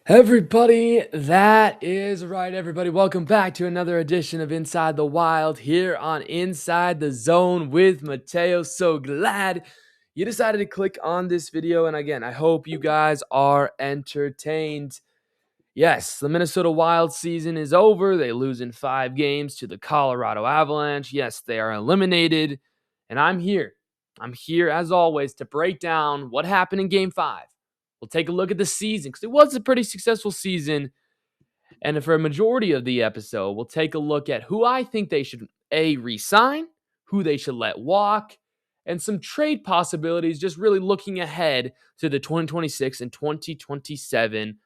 Everybody, that is right, everybody. Welcome back to another edition of Inside the Wild here on Inside the Zone with Mateo. So glad you decided to click on this video. And again, I hope you guys are entertained. Yes, the Minnesota Wild season is over. They lose in 5 games to the Colorado Avalanche. Yes, they are eliminated. And I'm here. I'm here, as always, to break down what happened in Game 5. We'll take a look at the season because it was a pretty successful season. And for a majority of the episode, we'll take a look at who I think they should, re-sign, who they should let walk, and some trade possibilities, just really looking ahead to the 2026 and 2027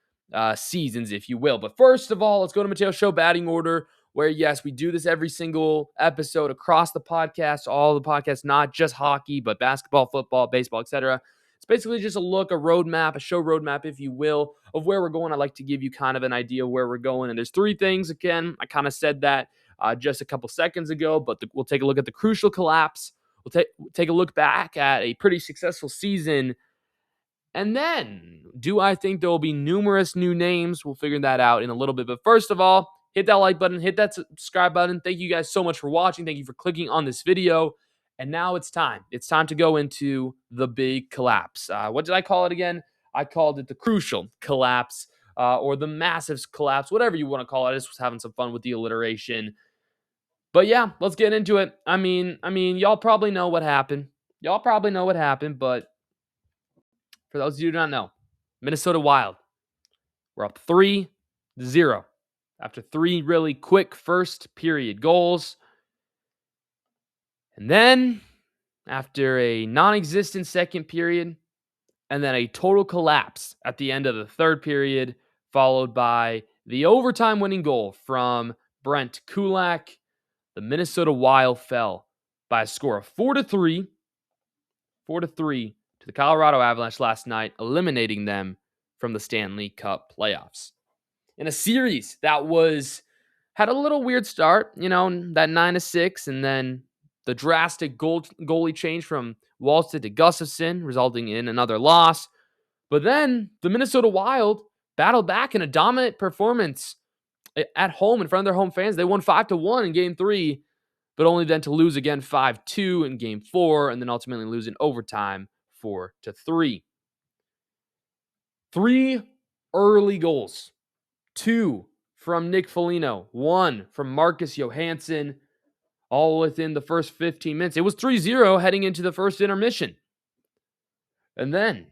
seasons, if you will. But first of all, let's go to Mateo's show batting order, where, yes, we do this every single episode across the podcast, all the podcasts, not just hockey, but basketball, football, baseball, etc. It's basically just a roadmap, a show roadmap, if you will, of where we're going. I like to give you kind of an idea of where we're going. And there's 3 things, again. I kind of said that just a couple seconds ago, but we'll take a look at the crucial collapse. We'll take a look back at a pretty successful season. And then, do I think there will be numerous new names? We'll figure that out in a little bit. But first of all, hit that like button, hit that subscribe button. Thank you guys so much for watching. Thank you for clicking on this video. And now it's time. It's time to go into the big collapse. What did I call it again? I called it the crucial collapse or the massive collapse, whatever you want to call it. I just was having some fun with the alliteration. But yeah, let's get into it. I mean, y'all probably know what happened. But for those of you who do not know, Minnesota Wild, we're up 3-0 after 3 really quick first period goals. And then, after a non-existent second period, and then a total collapse at the end of the third period, followed by the overtime winning goal from Brent Kulak, the Minnesota Wild fell by a score of 4-3 to the Colorado Avalanche last night, eliminating them from the Stanley Cup playoffs. In a series that had a little weird start, that 9-6, and then the drastic goalie change from Wallstedt to Gustafsson, resulting in another loss. But then the Minnesota Wild battled back in a dominant performance at home in front of their home fans. They won 5-1 in Game 3, but only then to lose again 5-2 in Game 4, and then ultimately lose in overtime 4-3. 3 early goals. 2 from Nick Foligno. 1 from Marcus Johansson. All within the first 15 minutes. It was 3-0 heading into the first intermission. And then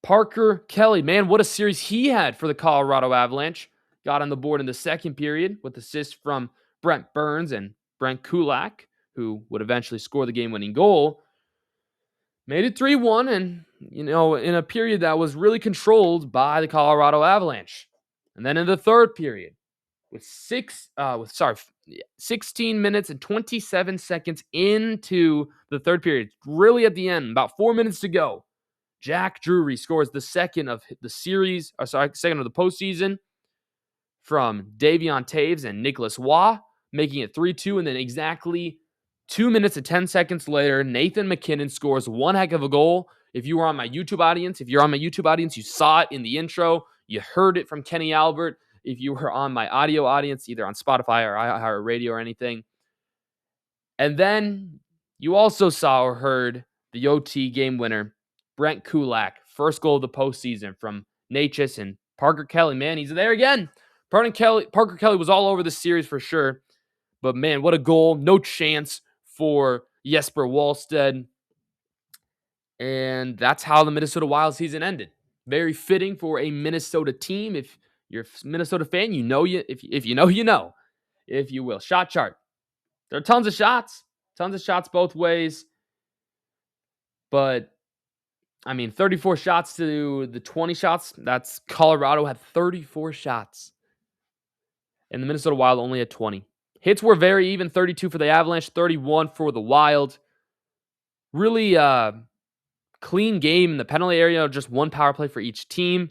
Parker Kelly, man, what a series he had for the Colorado Avalanche. Got on the board in the second period with assists from Brent Burns and Brent Kulak, who would eventually score the game-winning goal. Made it 3-1, and, in a period that was really controlled by the Colorado Avalanche. And then in the third period, with 16 minutes and 27 seconds into the third period, really at the end, about 4 minutes to go, Jack Drury scores the second of the postseason from Davion Taves and Nicholas Waugh, making it 3-2, and then exactly 2 minutes and 10 seconds later, Nathan MacKinnon scores one heck of a goal. If you're on my YouTube audience, you saw it in the intro. You heard it from Kenny Albert. If you were on my audio audience, either on Spotify or iHeartRadio or anything. And then you also saw or heard the OT game winner, Brent Kulak. First goal of the postseason from Natchez and Parker Kelly. Man, he's there again. Parker Kelly was all over the series for sure. But man, what a goal. No chance for Jesper Wallstedt. And that's how the Minnesota Wild season ended. Very fitting for a Minnesota team. If you're a Minnesota fan, if you know, you know, if you will. Shot chart. There are tons of shots both ways. But, 34 shots to the 20 shots. That's Colorado had 34 shots. And the Minnesota Wild only had 20. Hits were very even, 32 for the Avalanche, 31 for the Wild. Really clean game in the penalty area, just one power play for each team.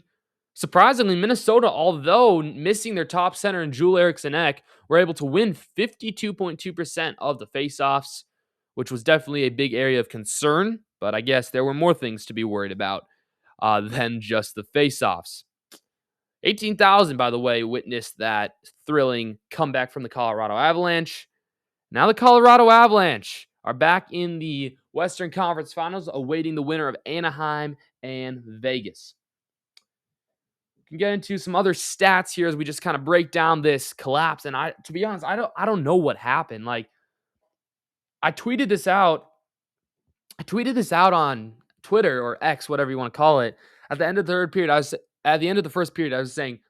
Surprisingly, Minnesota, although missing their top center in Joel Eriksson Ek, were able to win 52.2% of the faceoffs, which was definitely a big area of concern. But I guess there were more things to be worried about than just the faceoffs. 18,000, by the way, witnessed that thrilling comeback from the Colorado Avalanche. Now the Colorado Avalanche are back in the Western Conference Finals, awaiting the winner of Anaheim and Vegas. We can get into some other stats here as we just kind of break down this collapse. And to be honest, I don't know what happened. Like, I tweeted this out on Twitter or X, whatever you want to call it. At the end of the third period, at the end of the first period, I was saying,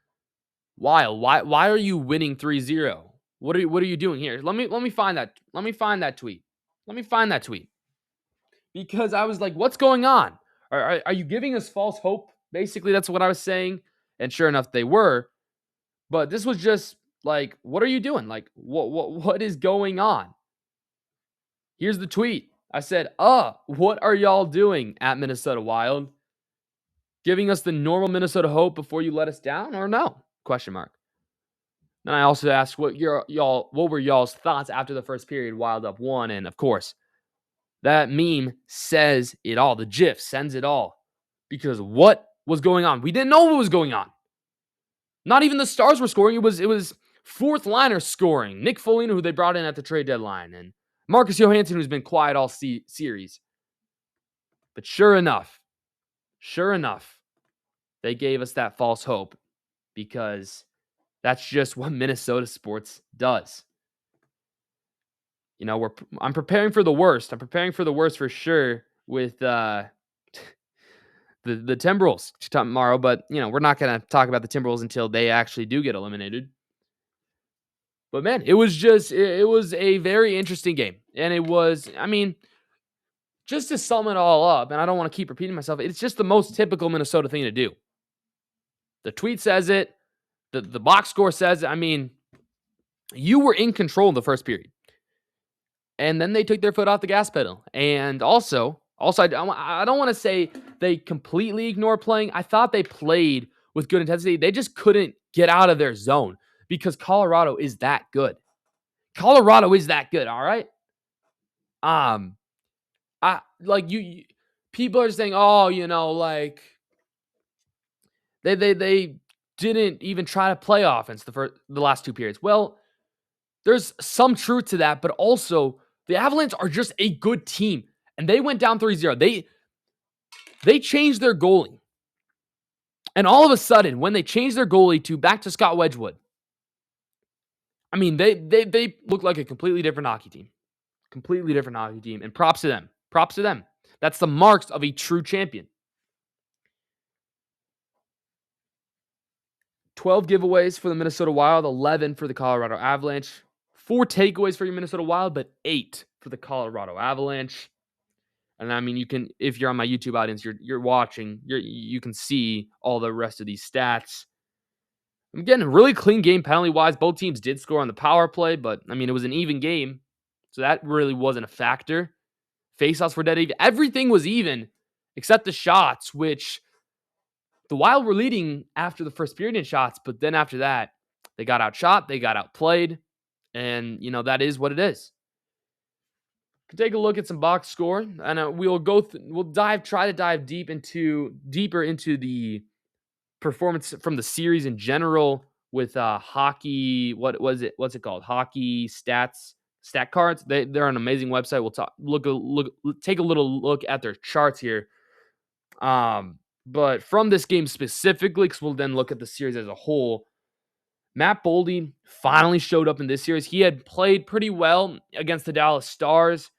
why are you winning 3-0? What are you doing here? Let me find that. Let me find that tweet. Because I was like, what's going on? Are you giving us false hope? Basically, that's what I was saying. And sure enough, they were. But this was just like, what are you doing? Like, what is going on? Here's the tweet. I said, what are y'all doing at Minnesota Wild? Giving us the normal Minnesota hope before you let us down, or no? Question mark. Then I also asked what were y'all's thoughts after the first period, Wild up 1, and of course, that meme says it all. The GIF sends it all. Because what was going on? We didn't know what was going on. Not even the stars were scoring. It was fourth liners scoring. Nick Foligno, who they brought in at the trade deadline, and Marcus Johansson, who's been quiet all series. But sure enough, they gave us that false hope because that's just what Minnesota sports does. You know, I'm preparing for the worst. I'm preparing for the worst for sure with the Timberwolves tomorrow, but you know, we're not going to talk about the Timberwolves until they actually do get eliminated. But man, it was a very interesting game. And it was, I mean, just to sum it all up, and I don't want to keep repeating myself, it's just the most typical Minnesota thing to do. The tweet says it, the box score says it. I mean, you were in control in the first period. And then they took their foot off the gas pedal. And also, I don't want to say they completely ignore playing. I thought they played with good intensity. They just couldn't get out of their zone because Colorado is that good. All right? People are saying, oh, you know, like they didn't even try to play offense the last two periods. Well, there's some truth to that, but also the Avalanche are just a good team. And they went down 3-0. They changed their goalie. And all of a sudden, when they changed their goalie back to Scott Wedgwood, I mean, they look like a completely different hockey team. And props to them. That's the marks of a true champion. 12 giveaways for the Minnesota Wild, 11 for the Colorado Avalanche. 4 takeaways for your Minnesota Wild, but 8 for the Colorado Avalanche. And I mean, you can, if you're on my YouTube audience, you're watching, you can see all the rest of these stats. I'm getting a really clean game penalty-wise. Both teams did score on the power play, but I mean, it was an even game, so that really wasn't a factor. Faceoffs were dead even. Everything was even, except the shots, which the Wild were leading after the first period in shots, but then after that, they got outshot, they got outplayed. And, you know, that is what it is. We can take a look at some box score, and we'll try to dive deeper into the performance from the series in general with hockey. What's it called? Hockey stat cards. They're an amazing website. We'll take a little look at their charts here. But from this game specifically, because we'll then look at the series as a whole. Matt Boldy finally showed up in this series. He had played pretty well against the Dallas Stars,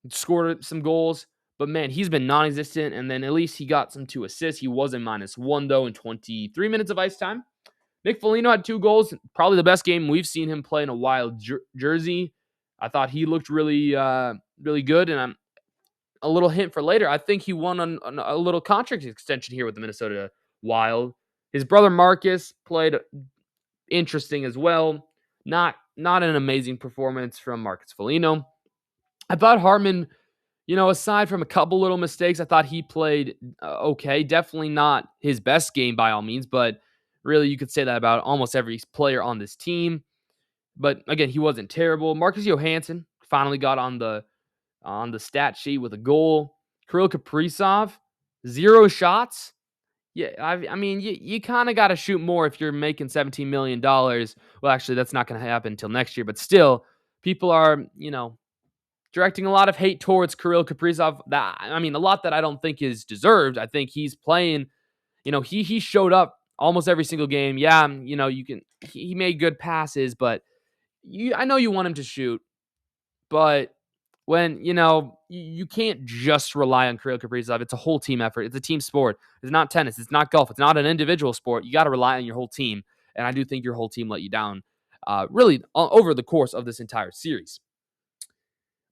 scored some goals, but man, he's been non-existent, and then at least he got some 2 assists. He was in -1, though, in 23 minutes of ice time. Nick Foligno had 2 goals, probably the best game we've seen him play in a Wild jersey. I thought he looked really, really good, and a little hint for later, I think he won on a little contract extension here with the Minnesota Wild. His brother Marcus played interesting as well. Not an amazing performance from Marcus Foligno. I thought Hartman, Aside from a couple little mistakes, I thought he played okay. Definitely not his best game by all means, but really you could say that about almost every player on this team. But again, he wasn't terrible. Marcus Johansson finally got on the stat sheet with a goal. Kirill Kaprizov, 0 shots. Yeah, I mean, you kind of got to shoot more if you're making $17 million. Well, actually, that's not going to happen until next year, but still, people are, directing a lot of hate towards Kirill Kaprizov. A lot that I don't think is deserved. I think he's playing, he showed up almost every single game. Yeah, he made good passes, but I know you want him to shoot, but when, you can't just rely on Kirill Kaprizov. It's a whole team effort. It's a team sport. It's not tennis. It's not golf. It's not an individual sport. You got to rely on your whole team. And I do think your whole team let you down, really, over the course of this entire series.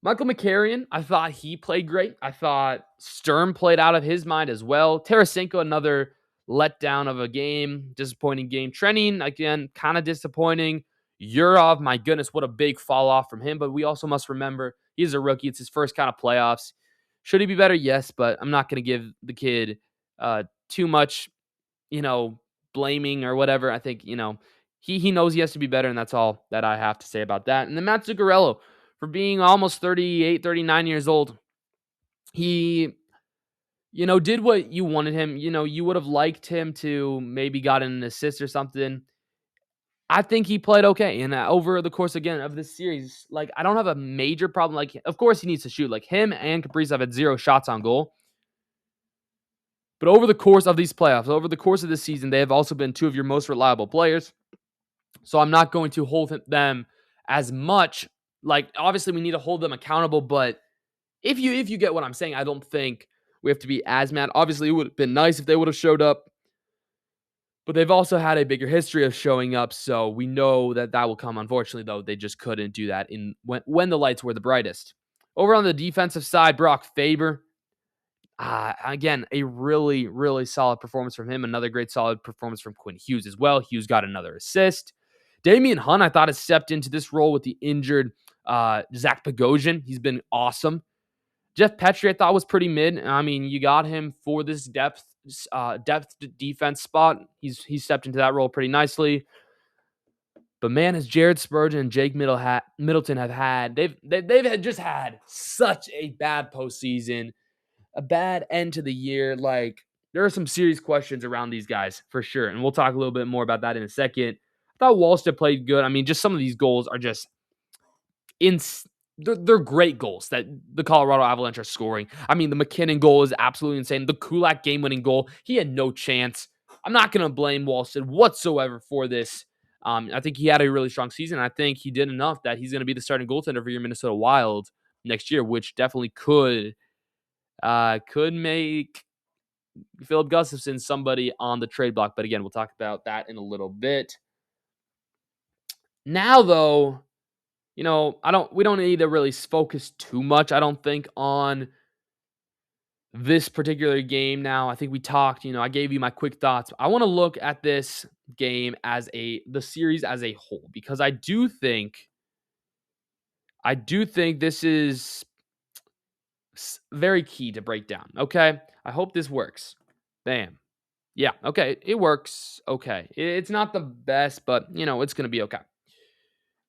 Michael Mkhitaryan, I thought he played great. I thought Sturm played out of his mind as well. Tarasenko, another letdown of a game, disappointing game. Trenin, again, kind of disappointing. Yurov, my goodness, what a big fall off from him. But we also must remember he's a rookie. It's his first kind of playoffs. Should he be better? Yes, but I'm not going to give the kid too much, blaming or whatever. I think, he knows he has to be better, and that's all that I have to say about that. And then Matt Zuccarello, for being almost 38, 39 years old, he, did what you wanted him. You would have liked him to maybe got an assist or something. I think he played okay. And over the course, again, of this series, I don't have a major problem. Of course, he needs to shoot. Him and Kaprizov had 0 shots on goal. But over the course of these playoffs, over the course of this season, they have also been 2 of your most reliable players. So I'm not going to hold them as much. Obviously, we need to hold them accountable. But if you get what I'm saying, I don't think we have to be as mad. Obviously, it would have been nice if they would have showed up. But they've also had a bigger history of showing up, so we know that will come. Unfortunately, though, they just couldn't do that when the lights were the brightest. Over on the defensive side, Brock Faber, again, a really, really solid performance from him. Another great solid performance from Quinn Hughes as well. Hughes got another assist. Damian Hunt, I thought, has stepped into this role with the injured Zach Bogosian. He's been awesome. Jeff Petrie, I thought, was pretty mid. I mean, you got him for this depth defense spot. He's stepped into that role pretty nicely. But man, as Jared Spurgeon and Jake Middleton have had, they've just had such a bad postseason, a bad end to the year. There are some serious questions around these guys for sure, and we'll talk a little bit more about that in a second. I thought Wallstedt played good. I mean, just some of these goals are just they're great goals that the Colorado Avalanche are scoring. I mean, the McKinnon goal is absolutely insane. The Kulak game-winning goal, he had no chance. I'm not going to blame Wallstedt whatsoever for this. I think he had a really strong season. I think he did enough that he's going to be the starting goaltender for your Minnesota Wild next year, which definitely could make Philip Gustafsson somebody on the trade block. But again, we'll talk about that in a little bit. Now, though, we don't need to really focus too much, I don't think, on this particular game now. I think we talked, I gave you my quick thoughts. I want to look at this game as the series as a whole, because I do think this is very key to break down. Okay. I hope this works. Bam. Yeah. Okay. It works. Okay. It's not the best, but it's going to be okay.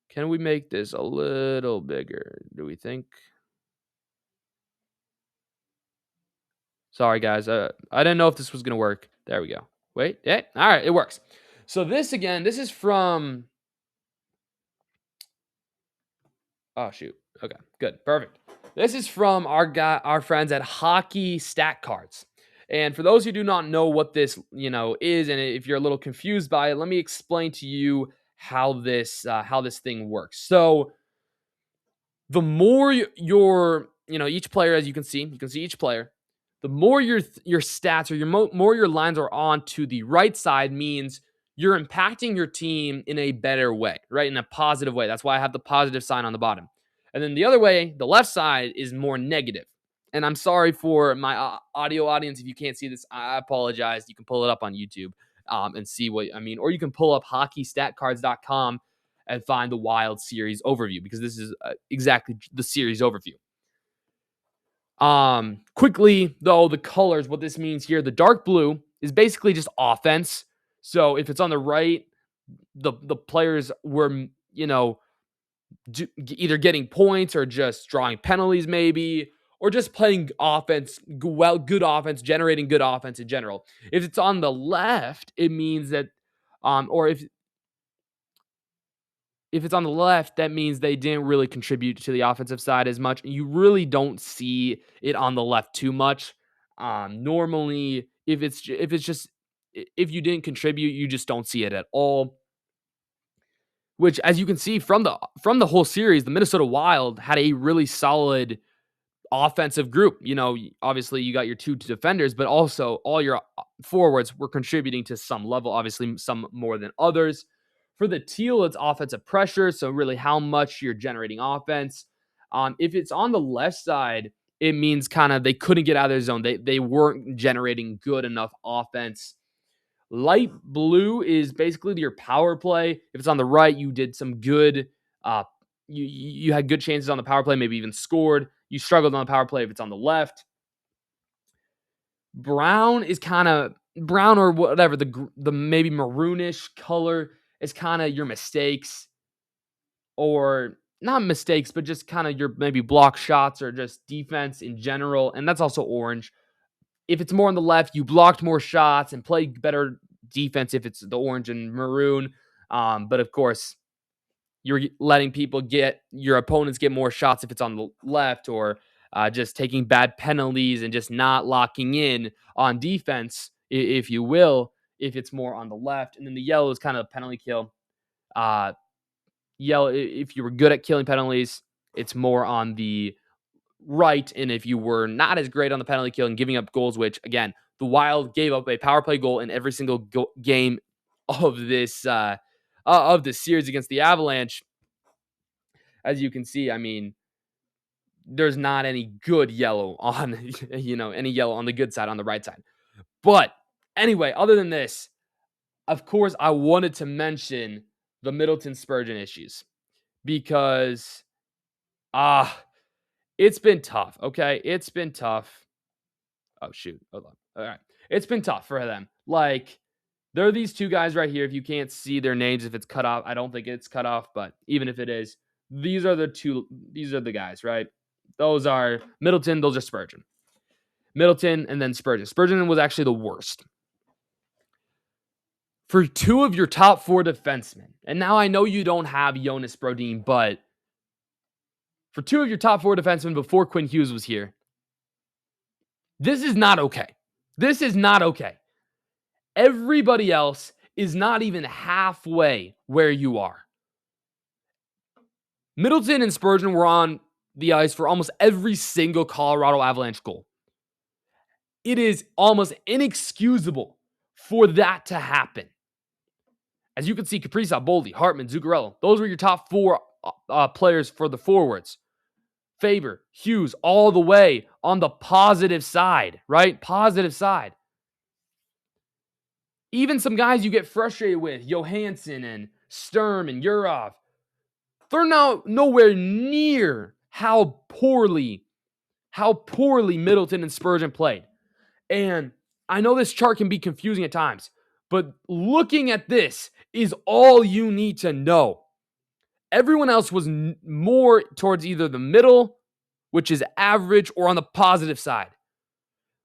Can we make this a little bigger, do we think? Sorry, guys. I didn't know if this was going to work. There we go. Wait. Yeah. All right. It works. So this is from... Oh, shoot. Okay. Good. Perfect. This is from our friends at Hockey Stat Cards. And for those who do not know what this, is, and if you're a little confused by it, let me explain to you how this thing works. So the more each player, as you can see each player, the more your stats or more your lines are on to the right side means you're impacting your team in a better way, right? In a positive way. That's why I have the positive sign on the bottom. And then the other way, the left side, is more negative. And I'm sorry for my audio audience if you can't see this. I apologize. You can pull it up on YouTube and see what I mean. Or you can pull up hockeystatcards.com and find the Wild series overview, because this is exactly the series overview. Quickly, though, the colors, what this means here, the dark blue is basically just offense. So if it's on the right, the players were, either getting points or just drawing penalties, maybe, or just playing offense, good offense, generating good offense in general. If it's on the left, it means that, or if it's on the left, that means they didn't really contribute to the offensive side as much. You really don't see it on the left too much. Normally, if you didn't contribute, you just don't see it at all. Which, as you can see from the whole series, the Minnesota Wild had a really solid offensive group. Obviously you got your two defenders, but also all your forwards were contributing to some level, obviously some more than others. For the Teal, it's offensive pressure, so really how much you're generating offense. If it's on the left side, it means kind of they couldn't get out of their zone. They weren't generating good enough offense. Light blue is basically your power play. If it's on the right, you did some good you had good chances on the power play, maybe even scored. You struggled on the power play if it's on the left. Brown is kind of brown or whatever, the maybe maroonish color is kind of your mistakes, or not mistakes, but just kind of your maybe block shots or just defense in general. And that's also orange. If it's more on the left, you blocked more shots and played better defense if it's the orange and maroon. But of course, you're letting your opponents get more shots if it's on the left, or just taking bad penalties and just not locking in on defense, if you will, if it's more on the left. And then the yellow is kind of a penalty kill. Yellow, if you were good at killing penalties, it's more on the right. And if you were not as great on the penalty kill and giving up goals, which again, the Wild gave up a power play goal in every single game of this series against the Avalanche. As you can see, I mean, there's not any good yellow on, any yellow on the good side, on the right side. But anyway, other than this, of course, I wanted to mention the Middleton Spurgeon issues because, it's been tough. Okay. It's been tough. Oh, shoot. Hold on. All right. It's been tough for them. Like, there are these two guys right here. If you can't see their names, if it's cut off, I don't think it's cut off, but even if it is, these are the guys, right? Those are Middleton, those are Spurgeon. Middleton and then Spurgeon. Spurgeon was actually the worst. For two of your top four defensemen, and now I know you don't have Jonas Brodin, but for two of your top four defensemen before Quinn Hughes was here, this is not okay. This is not okay. Everybody else is not even halfway where you are. Middleton and Spurgeon were on the ice for almost every single Colorado Avalanche goal. It is almost inexcusable for that to happen. As you can see, Kaprizov, Boldy, Hartman, Zuccarello, those were your top four players for the forwards. Faber, Hughes, all the way on the positive side, right? Positive side. Even some guys you get frustrated with, Johansson and Sturm and Urov, they're now nowhere near how poorly Middleton and Spurgeon played. And I know this chart can be confusing at times, but looking at this is all you need to know. Everyone else was more towards either the middle, which is average, or on the positive side.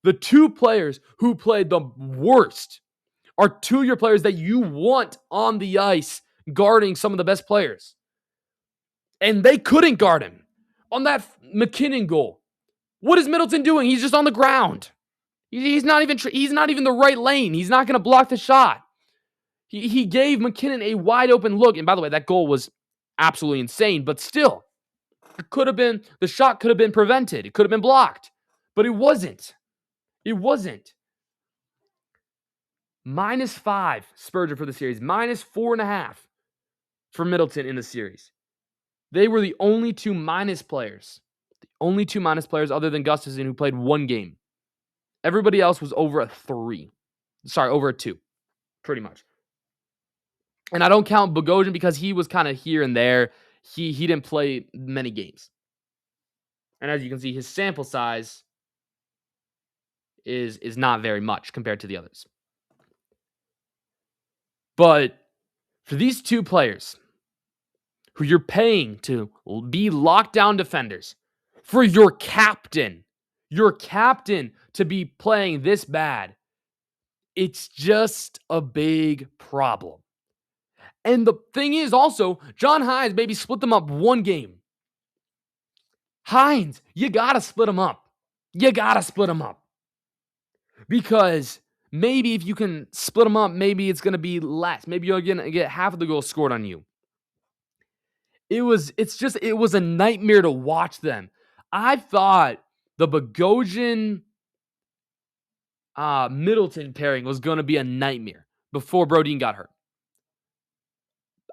The two players who played the worst are two of your players that you want on the ice guarding some of the best players. And they couldn't guard him. On that McKinnon goal, what is Middleton doing? He's just on the ground. He's not even the right lane. He's not going to block the shot. He gave McKinnon a wide open look. And by the way, that goal was absolutely insane, but still, the shot could have been prevented. It could have been blocked, but it wasn't. It wasn't. -5 Spurgeon for the series, -4.5 for Middleton in the series. They were the only two minus players. The only two minus players other than Gustafsson who played one game. Everybody else was over a 3. Sorry, over a 2. Pretty much. And I don't count Bogosian because he was kind of here and there. He didn't play many games. And as you can see, his sample size is not very much compared to the others. But for these two players who you're paying to be lockdown defenders, for your captain to be playing this bad, it's just a big problem. And the thing is also, John Hines maybe split them up one game. Hines, you got to split them up. Because maybe if you can split them up, maybe it's going to be less. Maybe you're going to get half of the goals scored on you. It was a nightmare to watch them. I thought the Bogosian Middleton pairing was going to be a nightmare before Brodin got hurt.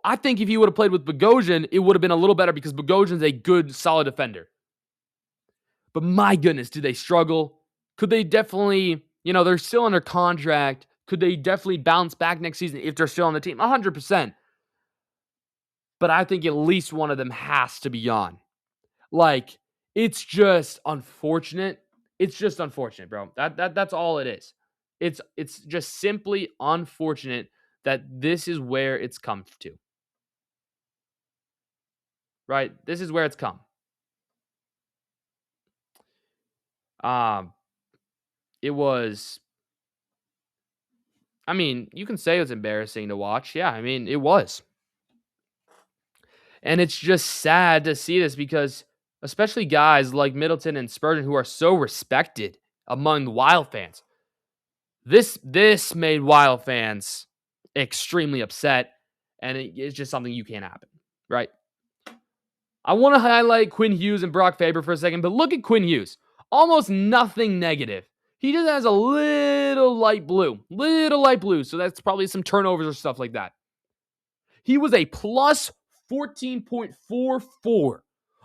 I think if he would have played with Bogosian, it would have been a little better because Bogosian's a good, solid defender. But my goodness, did they struggle? Could they definitely, they're still under contract. Could they definitely bounce back next season if they're still on the team? 100%. But I think at least one of them has to be on. It's just unfortunate. It's just unfortunate, bro. That's all it is. It's just simply unfortunate that this is where it's come to. Right? This is where it's come. It was, you can say it was embarrassing to watch. Yeah, it was. And it's just sad to see this because especially guys like Middleton and Spurgeon who are so respected among the Wild fans. This made Wild fans extremely upset, and it's just something you can't happen, right? I want to highlight Quinn Hughes and Brock Faber for a second, but look at Quinn Hughes. Almost nothing negative. He just has a little light blue, so that's probably some turnovers or stuff like that. He was a plus 14.44,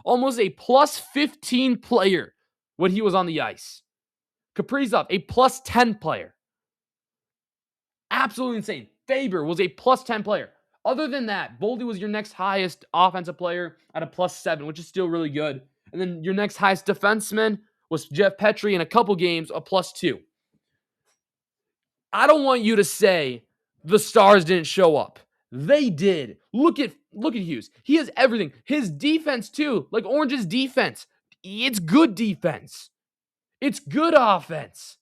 almost a plus 15 player when he was on the ice. Kaprizov, a plus 10 player. Absolutely insane. Faber was a plus 10 player. Other than that, Boldy was your next highest offensive player at a plus 7, which is still really good. And then your next highest defenseman was Jeff Petrie in a couple games, a plus 2. I don't want you to say the Stars didn't show up. They did. Look at Hughes. He has everything. His defense too, like Orange's defense. It's good defense. It's good offense.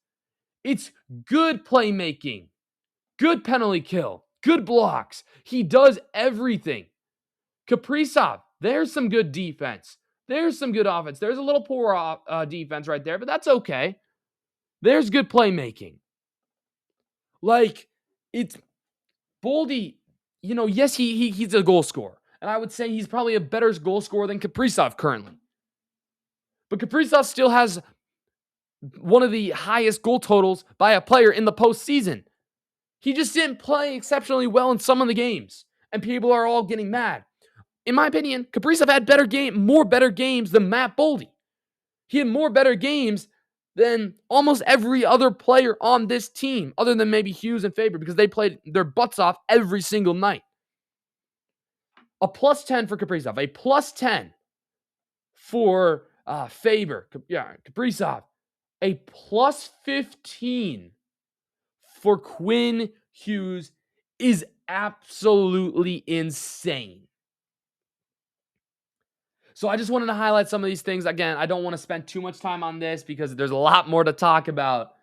It's good playmaking. Good penalty kill. Good blocks. He does everything. Kaprizov, there's some good defense. There's some good offense. There's a little poor defense right there, but that's okay. There's good playmaking. It's Boldy, yes, he's a goal scorer. And I would say he's probably a better goal scorer than Kaprizov currently. But Kaprizov still has one of the highest goal totals by a player in the postseason. He just didn't play exceptionally well in some of the games. And people are all getting mad. In my opinion, Kaprizov had more better games than Matt Boldy. He had more better games than almost every other player on this team, other than maybe Hughes and Faber, because they played their butts off every single night. A plus 10 for Kaprizov, a plus 10 for Faber, Kaprizov, a plus 15 for Quinn Hughes is absolutely insane. So I just wanted to highlight some of these things. Again, I don't want to spend too much time on this because there's a lot more to talk about.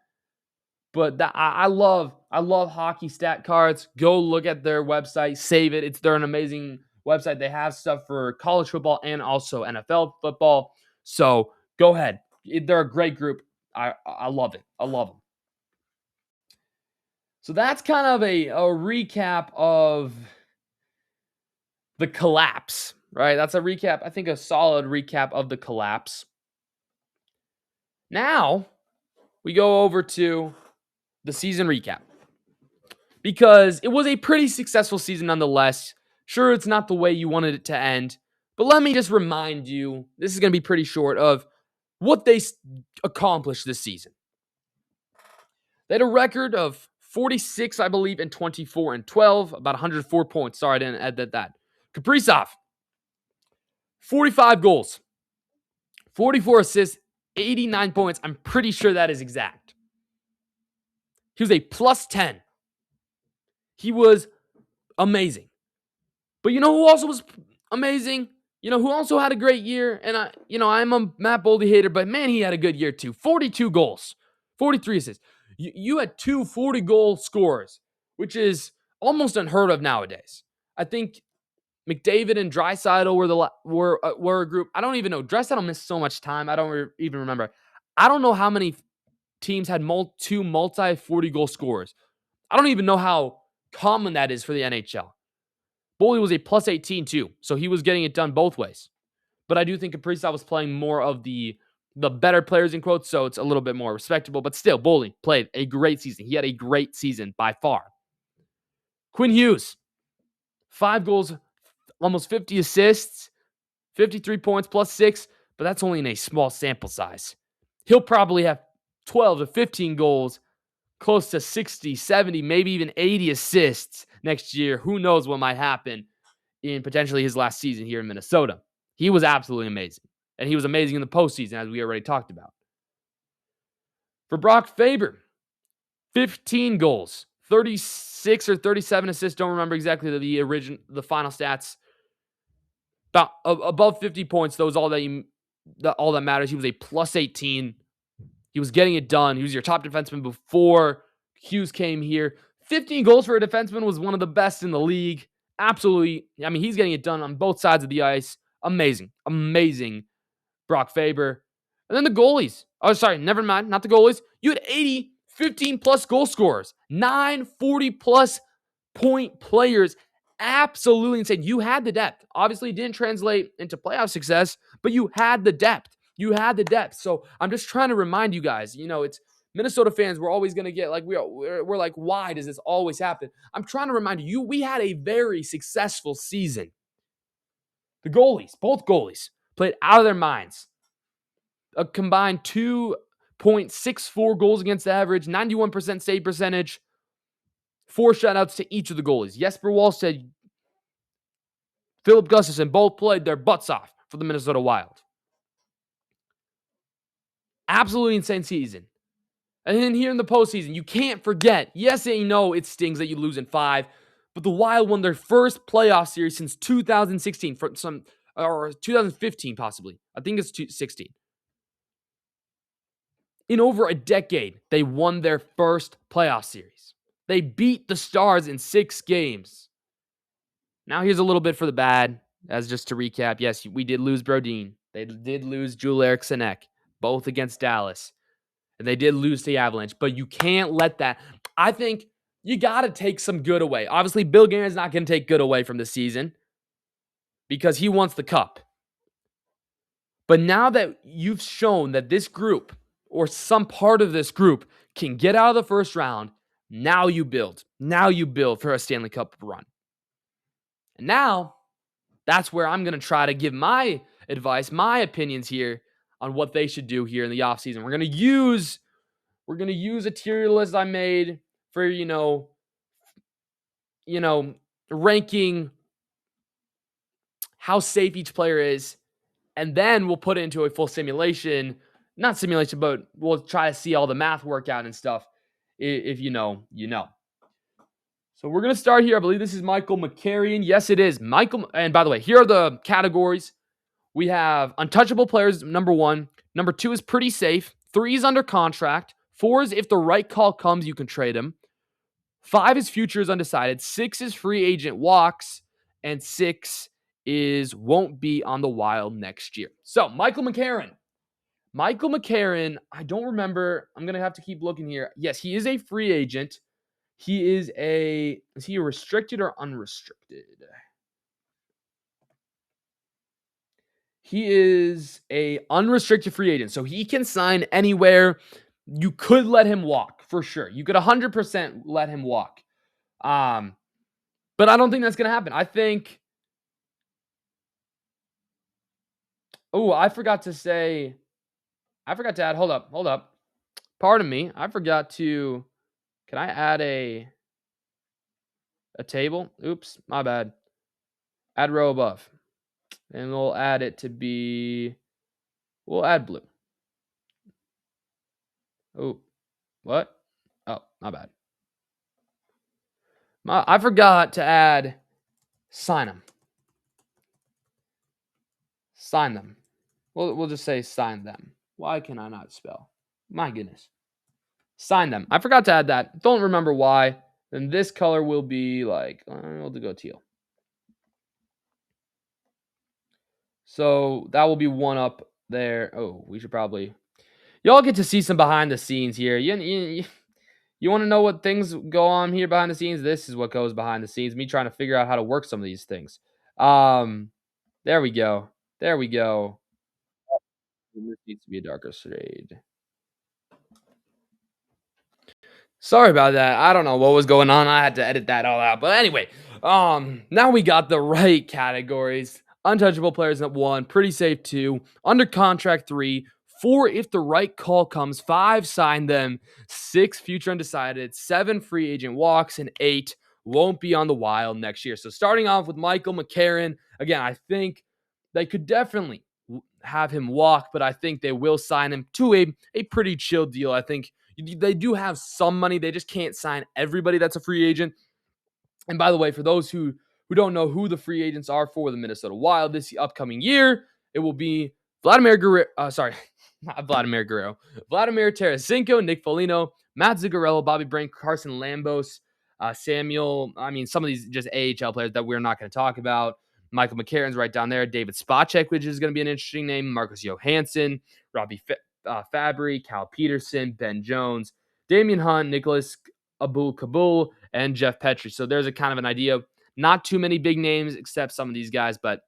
But I love hockey stat cards. Go look at their website. Save it. They're an amazing website. They have stuff for college football and also NFL football. So go ahead. They're a great group. I love it. I love them. So that's kind of a recap of the collapse, right? That's a recap. I think a solid recap of the collapse. Now we go over to the season recap because it was a pretty successful season nonetheless. Sure, it's not the way you wanted it to end, but let me just remind you, this is going to be pretty short, of what they accomplished this season. They had a record of 46, I believe, and 24 and 12, about 104 points. Sorry, I didn't add that. Kaprizov, 45 goals, 44 assists, 89 points. I'm pretty sure that is exact. He was a plus 10. He was amazing. But you know who also was amazing? You know who also had a great year? And I'm a Matt Boldy hater, but man, he had a good year too. 42 goals, 43 assists. You had two 40-goal scorers, which is almost unheard of nowadays. I think McDavid and Draisaitl were a group. I don't even know. Draisaitl missed so much time. I don't even remember. I don't know how many teams had two multi 40-goal scorers. I don't even know how common that is for the NHL. Boldy was a plus 18 too, so he was getting it done both ways. But I do think Kaprizov was playing more of the better players in quotes, so it's a little bit more respectable. But still, Boldy played a great season. He had a great season by far. Quinn Hughes, 5 goals, almost 50 assists, 53 points plus 6, but that's only in a small sample size. He'll probably have 12 to 15 goals, close to 60, 70, maybe even 80 assists next year. Who knows what might happen in potentially his last season here in Minnesota. He was absolutely amazing. And he was amazing in the postseason, as we already talked about. For Brock Faber, 15 goals, 36 or 37 assists. Don't remember exactly the final stats. About above 50 points. That was all that matters. He was a plus 18. He was getting it done. He was your top defenseman before Hughes came here. 15 goals for a defenseman was one of the best in the league. Absolutely. I mean, he's getting it done on both sides of the ice. Amazing. Amazing. Brock Faber. And then the goalies. Oh, sorry. Never mind. Not the goalies. You had 80, 15-plus goal scorers. 9 40-plus point players. Absolutely insane. You had the depth. Obviously, it didn't translate into playoff success, but you had the depth. You had the depth. So I'm just trying to remind you guys, it's Minnesota fans. We're always going to get like, we're like, why does this always happen? I'm trying to remind you, we had a very successful season. The goalies, both goalies, played out of their minds. A combined 2.64 goals against the average, 91% save percentage, 4 shutouts to each of the goalies. Jesper Wallstedt, Philip Gustafsson both played their butts off for the Minnesota Wild. Absolutely insane season. And then here in the postseason, you can't forget, yes, I know it stings that you lose in 5, but the Wild won their first playoff series since 2016, or 2015 possibly. I think it's 2016. In over a decade, they won their first playoff series. They beat the Stars in 6 games. Now here's a little bit for the bad, as just to recap. Yes, we did lose Brodin. They did lose Joel Eriksson, both against Dallas. And they did lose to the Avalanche, but you can't let that. I think you got to take some good away. Obviously, Bill Guerin is not going to take good away from this season because he wants the cup. But now that you've shown that this group or some part of this group can get out of the first round, now you build. Now you build for a Stanley Cup run. And now that's where I'm going to try to give my advice, my opinions here on what they should do here in the offseason. We're going to use a tier list I made for, ranking how safe each player is. And then we'll put it into a full simulation. Not simulation, but we'll try to see all the math work out and stuff. If you know, you know. So we're going to start here. I believe this is Michael McCarrion. Yes, it is. Michael. And by the way, here are the categories. We have untouchable players, number 1. Number 2 is pretty safe. 3 is under contract. 4 is if the right call comes, you can trade him. 5 is future is undecided. 6 is free agent walks. And 6 is won't be on the Wild next year. So, Michael McCarrion. Michael McCarrion, I don't remember. I'm going to have to keep looking here. Yes, he is a free agent. Is he a restricted or unrestricted? He is a unrestricted free agent, so he can sign anywhere. You could let him walk, for sure. You could 100% let him walk. But I don't think that's going to happen. I think... Oh, I forgot to add... Hold up. Pardon me. I forgot to... Can I add a table? Oops, my bad. Add row above. And we'll add it to be... We'll add blue. Oh, what? Oh, my bad. I forgot to add sign them. Sign them. We'll just say sign them. Why can I not spell? My goodness. Sign them. I forgot to add that. Don't remember why. Then this color will be like, we'll go teal. So that will be one up there. Oh, we should probably. Y'all get to see some behind the scenes here. You want to know what things go on here behind the scenes? This is what goes behind the scenes. Me trying to figure out how to work some of these things. There we go. There we go. This needs to be a darker shade. Sorry about that. I don't know what was going on. I had to edit that all out. But anyway, now we got the right categories. Untouchable players at 1, pretty safe 2, under contract 3, 4 if the right call comes, 5 sign them, 6 future undecided, 7 free agent walks, and 8 won't be on the Wild next year. So starting off with Michael McCarron, again, I think they could definitely have him walk, but I think they will sign him to a pretty chill deal. I think they do have some money. They just can't sign everybody that's a free agent. And by the way, for those who don't know who the free agents are for the Minnesota Wild this upcoming year, it will be Vladimir Guerrero. Not Vladimir Guerrero. Vladimir Tarasenko, Nick Foligno, Matt Zuccarello, Bobby Brink, Carson Lambos, Samuel. I mean, some of these just AHL players that we're not going to talk about. Michael McCarron's right down there. David Spacek, which is going to be an interesting name. Marcus Johansson, Robbie Fabry, Cal Peterson, Ben Jones, Damian Hunt, Nicholas Abul Kabul, and Jeff Petry. So there's a kind of an idea. Not too many big names except some of these guys. But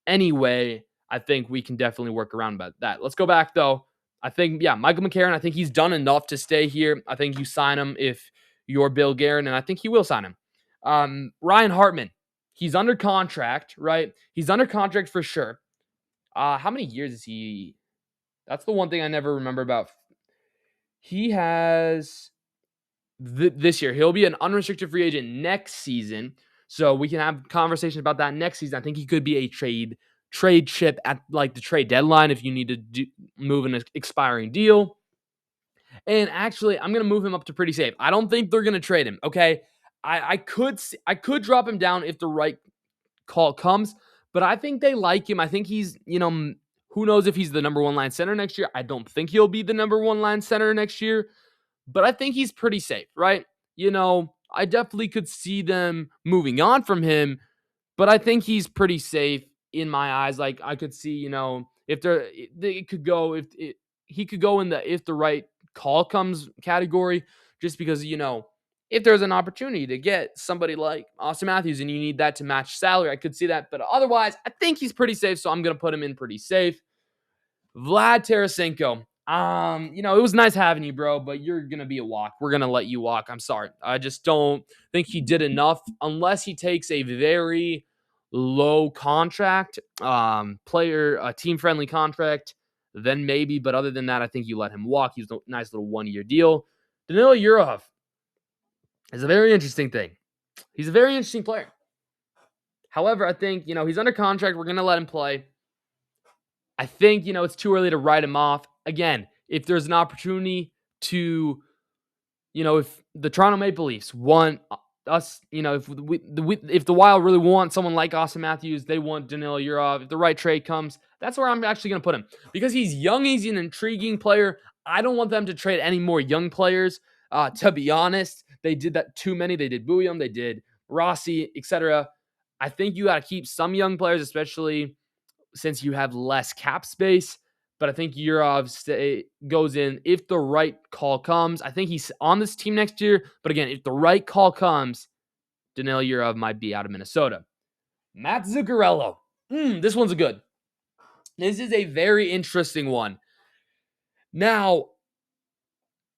anyway, I think we can definitely work around about that. Let's go back, though. I think, Michael McCarron, I think he's done enough to stay here. I think you sign him if you're Bill Guerin, and I think he will sign him. Ryan Hartman, he's under contract, right? He's under contract for sure. How many years is he? That's the one thing I never remember about. He has this year. He'll be an unrestricted free agent next season. So we can have conversations about that next season. I think he could be a trade chip at like the trade deadline if you need to move an expiring deal. And actually, I'm going to move him up to pretty safe. I don't think they're going to trade him, okay? I could drop him down if the right call comes, but I think they like him. I think he's, who knows if he's the number 1 line center next year. I don't think he'll be the number 1 line center next year, but I think he's pretty safe, right? I definitely could see them moving on from him, but I think he's pretty safe in my eyes. Like I could see, if it could go, he could go in the if the right call comes category, just because, if there's an opportunity to get somebody like Austin Matthews and you need that to match salary, I could see that. But otherwise, I think he's pretty safe, so I'm going to put him in pretty safe. Vlad Tarasenko. It was nice having you, bro, but you're going to be a walk. We're going to let you walk. I'm sorry. I just don't think he did enough unless he takes a very low contract, a team-friendly contract, then maybe. But other than that, I think you let him walk. He's a nice little 1-year deal. Danilo Yurov is a very interesting thing. He's a very interesting player. However, I think, he's under contract. We're going to let him play. I think, it's too early to write him off. Again, if there's an opportunity to, if the Toronto Maple Leafs want us, if the Wild really want someone like Austin Matthews, they want Danilo Yurov. If the right trade comes, that's where I'm actually going to put him. Because he's young, he's an intriguing player. I don't want them to trade any more young players. To be honest, they did that too many. They did Bouillon, they did Rossi, etc. I think you got to keep some young players, especially since you have less cap space. But I think Yurov goes in if the right call comes. I think he's on this team next year. But again, if the right call comes, Danilo Yurov might be out of Minnesota. Matt Zuccarello. This one's good. This is a very interesting one. Now,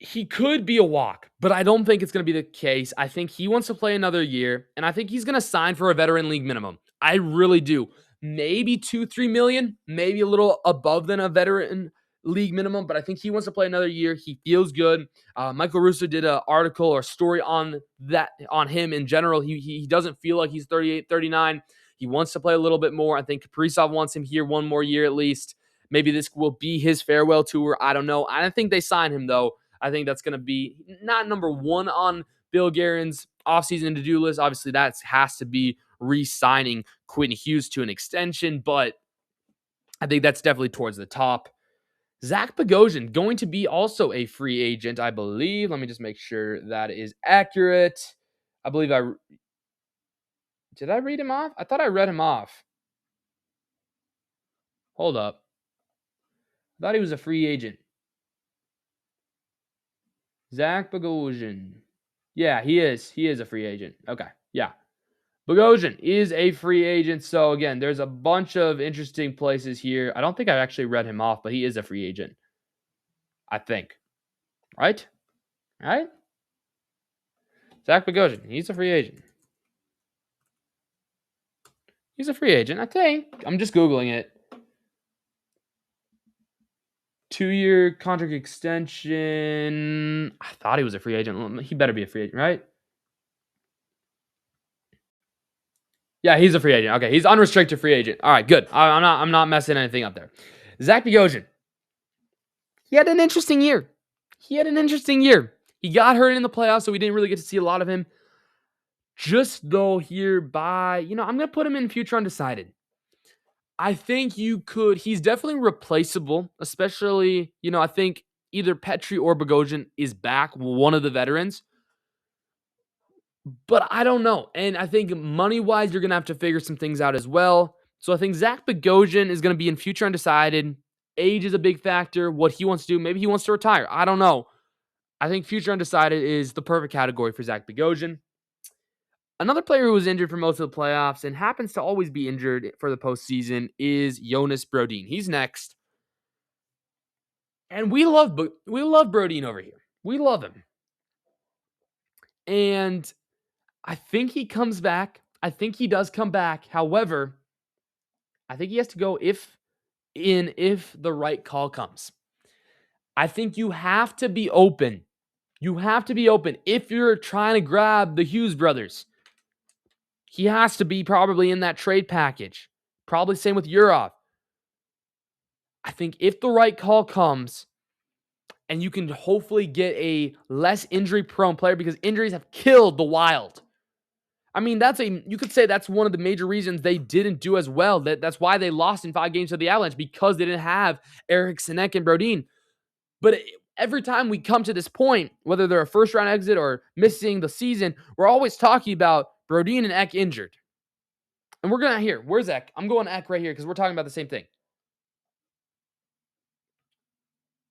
he could be a walk, but I don't think it's going to be the case. I think he wants to play another year, and I think he's going to sign for a veteran league minimum. I really do. Maybe 2-3 million, maybe a little above than a veteran league minimum, but I think he wants to play another year. He feels good. Michael Russo did an article or story on him in general. He doesn't feel like he's 38, 39. He wants to play a little bit more. I think Kaprizov wants him here 1 more year at least. Maybe this will be his farewell tour. I don't know. I don't think they sign him, though. I think that's going to be not number one on Bill Guerin's offseason to-do list. Obviously, that has to be re-signing Quinn Hughes to an extension, but I think that's definitely towards the top. Zach Bogosian, going to be also a free agent, I believe. Let me just make sure that is accurate. I believe did I read him off? I thought I read him off. Hold up. I thought he was a free agent. Zach Bogosian. Yeah, he is. He is a free agent. Okay. Yeah. Bogosian is a free agent. So, again, there's a bunch of interesting places here. I don't think I actually read him off, but he is a free agent. I think. Right? Right? Zach Bogosian. He's a free agent. He's a free agent, I think. I'm just Googling it. 2-year contract extension. I thought he was a free agent. He better be a free agent, right? Yeah, he's a free agent. Okay, he's unrestricted free agent. All right, good. I'm not messing anything up there. Zach Bogosian. He had an interesting year. He got hurt in the playoffs, so we didn't really get to see a lot of him. Just though here I'm going to put him in future undecided. I think he's definitely replaceable, especially, I think either Petrie or Bogosian is back, one of the veterans. But I don't know. And I think money-wise, you're going to have to figure some things out as well. So I think Zach Bogosian is going to be in future undecided. Age is a big factor. What he wants to do, maybe he wants to retire. I don't know. I think future undecided is the perfect category for Zach Bogosian. Another player who was injured for most of the playoffs and happens to always be injured for the postseason is Jonas Brodin. He's next. And we love Brodin over here. We love him. And I think he comes back. I think he does come back. However, I think he has to go if the right call comes. I think you have to be open. You have to be open if you're trying to grab the Hughes brothers. He has to be probably in that trade package. Probably same with Urov. I think if the right call comes and you can hopefully get a less injury-prone player because injuries have killed the Wild. I mean, you could say that's one of the major reasons they didn't do as well. That's why they lost in 5 games to the Avalanche, because they didn't have Eric Sinek and Brodin. But every time we come to this point, whether they're a first-round exit or missing the season, we're always talking about Brodin and Ek injured. And we're going to here. Where's Ek? I'm going Ek right here because we're talking about the same thing.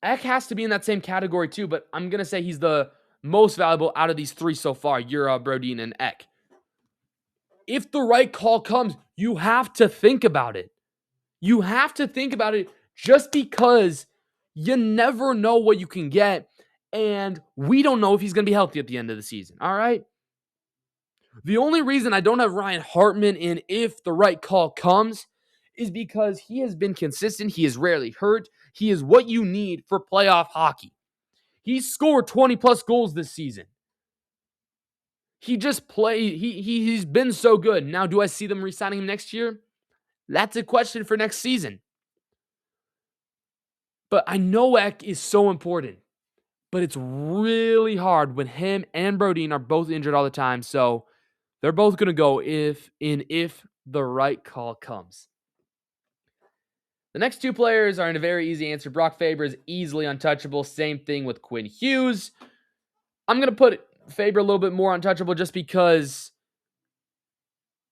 Ek has to be in that same category too, but I'm going to say he's the most valuable out of these 3 so far, Urov, Brodin, and Ek. If the right call comes, you have to think about it. You have to think about it just because you never know what you can get, and we don't know if he's going to be healthy at the end of the season, all right? The only reason I don't have Ryan Hartman in if the right call comes is because he has been consistent. He is rarely hurt. He is what you need for playoff hockey. He's scored 20-plus goals this season. He just he's been so good. Now, do I see them re-signing him next year? That's a question for next season. But I know Ek is so important. But it's really hard when him and Brodin are both injured all the time. So they're both going to go if the right call comes. The next 2 players are in a very easy answer. Brock Faber is easily untouchable. Same thing with Quinn Hughes. I'm going to put Faber a little bit more untouchable just because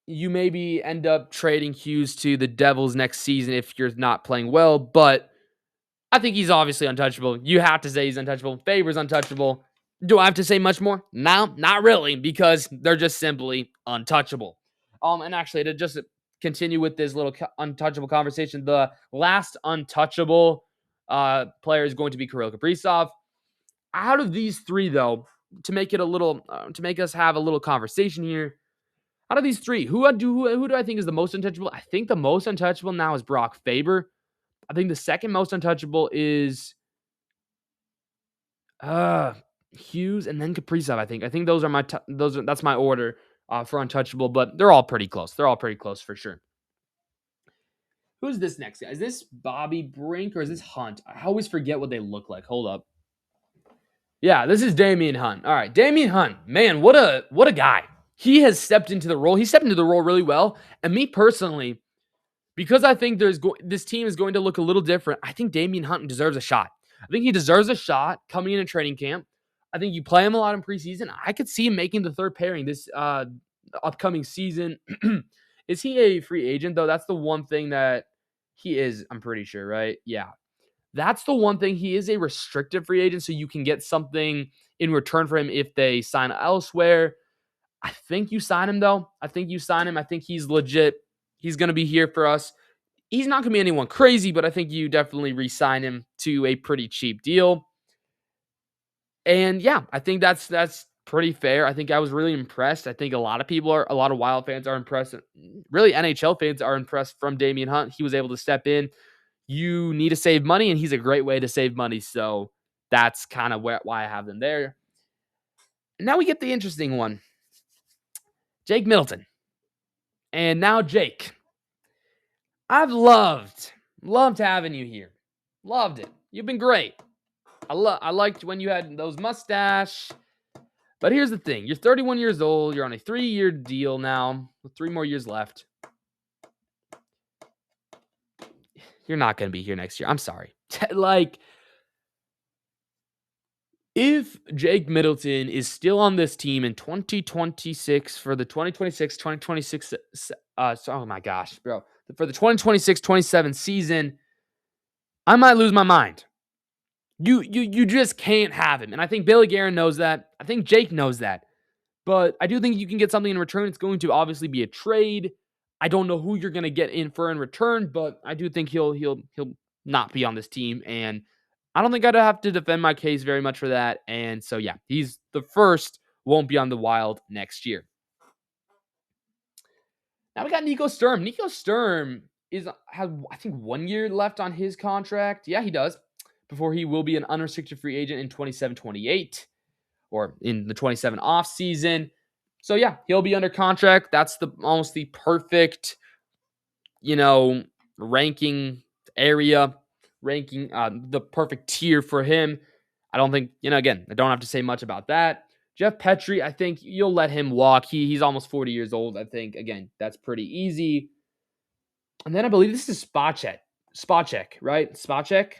you maybe end up trading Hughes to the Devils next season if you're not playing well, but I think he's obviously untouchable. You have to say he's untouchable. Faber's untouchable. Do I have to say much more? No, not really, because they're just simply untouchable. And actually, to just continue with this little untouchable conversation, the last untouchable player is going to be Kirill Kaprizov. Out of these 3, though, to make us have a little conversation here, out of these 3, who do I think is the most untouchable? I think the most untouchable now is Brock Faber. I think the second most untouchable is Hughes and then Kaprizov. I think those are that's my order for untouchable, but they're all pretty close. They're all pretty close for sure. Who's this next guy? Is this Bobby Brink or is this Hunt? I always forget what they look like. Hold up. Yeah, this is Damian Hunt. All right, Damian Hunt, man, what a guy. He has stepped into the role. He stepped into the role really well. And me personally, because I think this team is going to look a little different, I think Damian Hunt deserves a shot. I think he deserves a shot coming into training camp. I think you play him a lot in preseason. I could see him making the third pairing this upcoming season. Is he a free agent, though? That's the one thing that he is, I'm pretty sure, right? Yeah. That's the one thing. He is a restricted free agent, so you can get something in return for him if they sign elsewhere. I think you sign him, though. I think you sign him. I think he's legit. He's going to be here for us. He's not going to be anyone crazy, but I think you definitely re-sign him to a pretty cheap deal. And yeah, I think that's pretty fair. I think I was really impressed. I think a lot of Wild fans are impressed. Really, NHL fans are impressed from Damian Hunt. He was able to step in. You need to save money, and he's a great way to save money. So that's kind of why I have them there. Now we get the interesting one. Jake Middleton. And now Jake. I've loved having you here. Loved it. You've been great. I liked when you had those mustache. But here's the thing. You're 31 years old. You're on a 3-year deal now with 3 more years left. You're not going to be here next year. I'm sorry. If Jake Middleton is still on this team in 2026 for the 2026, oh my gosh, bro. For the 2026-27 season, I might lose my mind. You just can't have him. And I think Billy Gueirn knows that. I think Jake knows that. But I do think you can get something in return. It's going to obviously be a trade. I don't know who you're going to get in return, but I do think he'll not be on this team. And I don't think I'd have to defend my case very much for that. And so, yeah, he's the first, won't be on the Wild next year. Now we got Nico Sturm. Nico Sturm has, I think, 1 year left on his contract. Yeah, he does. Before he will be an unrestricted free agent in 27-28 or in the 27 offseason. So, yeah, he'll be under contract. That's almost the perfect, ranking area, the perfect tier for him. I don't think, again, I don't have to say much about that. Jeff Petrie, I think you'll let him walk. He's almost 40 years old. I think, again, that's pretty easy. And then I believe this is Spacek, right? Spacek?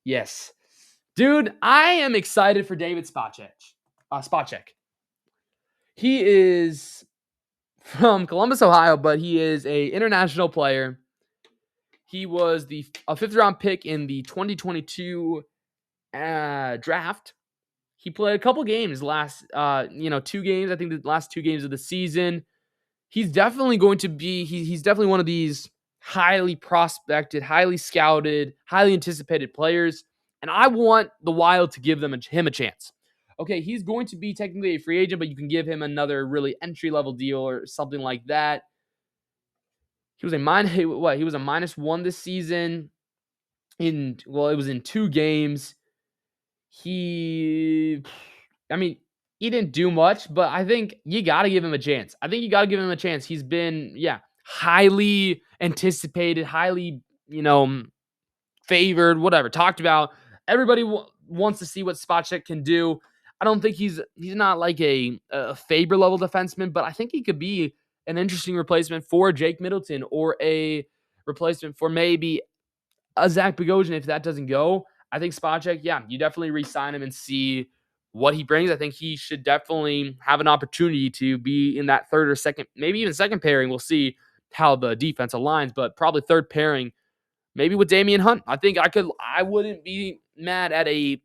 Yes. Dude, I am excited for David Spacek. He is from Columbus, Ohio, but he is an international player. He was a 5th-round pick in the 2022 draft. He played a couple games 2 games. I think the last 2 games of the season. He's definitely going to be. He's definitely one of these highly prospected, highly scouted, highly anticipated players, and I want the Wild to give him a chance. Okay, he's going to be technically a free agent, but you can give him another really entry-level deal or something like that. He was a -1 this season. It was in 2 games. He didn't do much, but I think you got to give him a chance. He's been, highly anticipated, highly, favored, whatever, talked about. Everybody wants to see what Spacek can do. I don't think he's not like a Faber level defenseman, but I think he could be an interesting replacement for Jake Middleton or a replacement for maybe a Zach Bogosian if that doesn't go. I think Spacek, you definitely re-sign him and see what he brings. I think he should definitely have an opportunity to be in that third or second, maybe even second pairing. We'll see how the defense aligns, but probably third pairing, maybe with Damian Hunt. I wouldn't be mad at a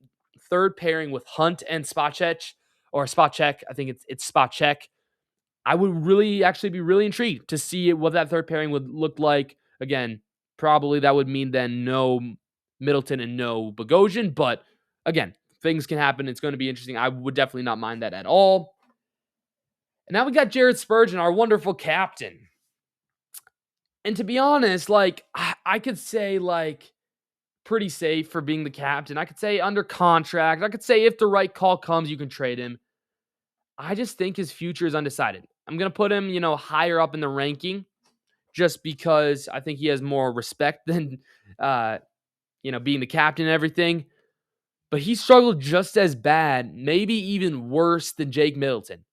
third pairing with Hunt and Spacek, or Spacek. I think it's Spacek. I would really actually be really intrigued to see what that third pairing would look like. Again, probably that would mean then no Middleton and no Bogosian, but again, things can happen. It's going to be interesting. I would definitely not mind that at all. And now we got Jared Spurgeon, our wonderful captain. And to be honest, I could say pretty safe for being the captain. I could say under contract. I could say if the right call comes, you can trade him. I just think his future is undecided. I'm going to put him, higher up in the ranking just because I think he has more respect than, being the captain and everything. but he struggled just as bad, maybe even worse than Jake Middleton.